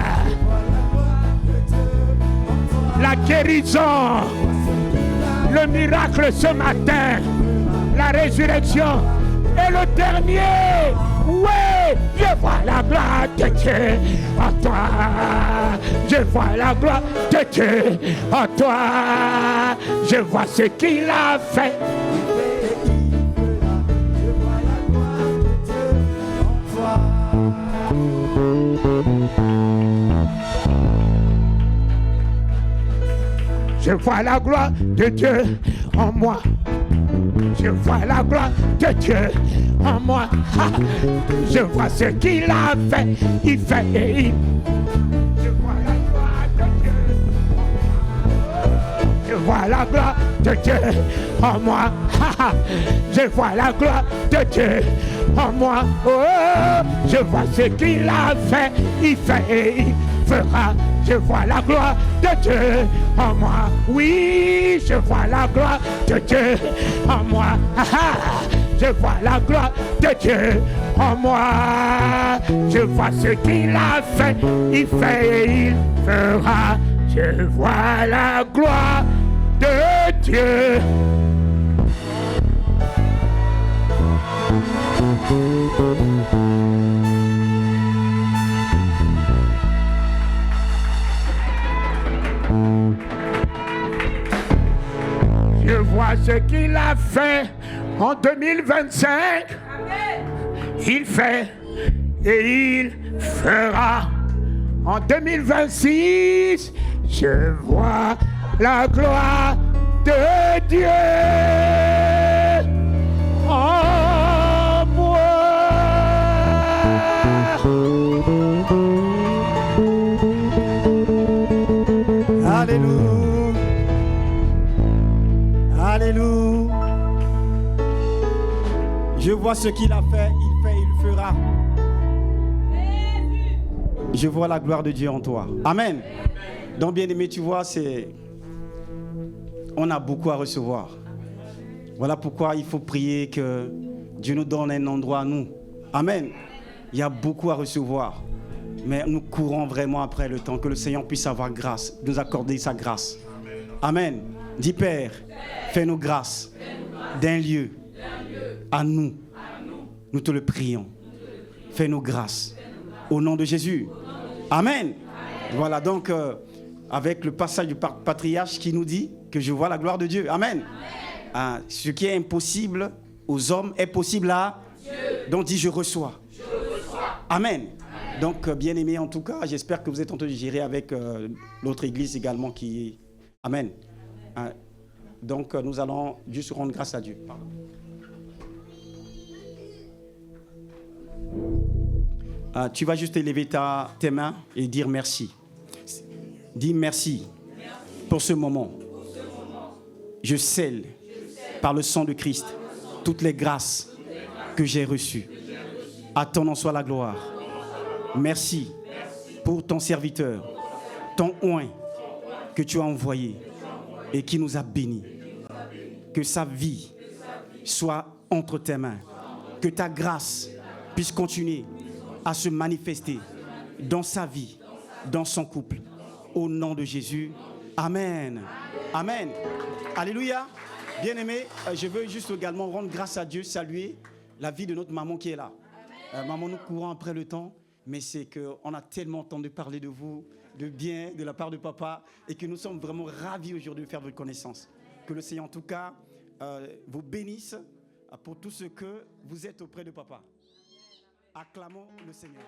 La guérison, le miracle ce matin, la résurrection et le dernier. Oui, je vois la gloire de Dieu en toi. Je vois la gloire de Dieu en toi. Je vois ce qu'il a fait. Je vois la gloire de Dieu en moi. Je vois la gloire de Dieu en moi. Je vois ce qu'il a fait. Il fait et il. Je vois la gloire de Dieu. Je vois la gloire de Dieu en moi. Je vois la gloire de Dieu en moi. Oh, je vois ce qu'il a fait. Il fait et il fera. Je vois la gloire de Dieu en moi. Oui, je vois la gloire de Dieu en moi. Je vois la gloire de Dieu en moi. Je vois ce qu'il a fait. Il fait et il fera. Je vois la gloire de Dieu. Je vois ce qu'il a fait en 2025. Amen. Il fait et il fera. En 2026, je vois la gloire de Dieu en moi. Alléluia. Alléluia. Je vois ce qu'il a fait, il fera. Je vois la gloire de Dieu en toi. Amen. Donc bien aimé, tu vois, on a beaucoup à recevoir. Voilà pourquoi il faut prier que Dieu nous donne un endroit à nous. Amen. Il y a beaucoup à recevoir. Mais nous courons vraiment après le temps, que le Seigneur puisse avoir grâce, nous accorder sa grâce. Amen. Dis Père, fais-nous grâce d'un lieu à nous. Nous te le prions. Fais-nous grâce. Au nom de Jésus. Amen. Voilà donc avec le passage du patriarche qui nous dit que je vois la gloire de Dieu. Amen. Ce qui est impossible aux hommes est possible à Dieu. Donc dis je reçois. Amen. Donc bien aimé en tout cas, j'espère que vous êtes en train de gérer avec l'autre église également qui... Amen. Donc nous allons juste rendre grâce à Dieu. Pardon. Tu vas juste élever tes mains et dire merci. Dis merci pour ce moment. Je scelle par le sang de Christ toutes les grâces que j'ai reçues. À ton nom soit la gloire. Merci pour ton serviteur, ton oint que tu as envoyé et qui nous a bénis. Que sa vie soit entre tes mains. Que ta grâce puisse continuer à se manifester dans sa vie, dans son couple. Au nom de Jésus. Amen. Amen. Alléluia. Bien-aimés, je veux juste également rendre grâce à Dieu, saluer la vie de notre maman qui est là. Maman, nous courons après le temps, mais c'est qu'on a tellement entendu parler de vous, de bien, de la part de papa, et que nous sommes vraiment ravis aujourd'hui de faire votre connaissance. Que le Seigneur, en tout cas, vous bénisse pour tout ce que vous êtes auprès de papa. Acclamons le Seigneur.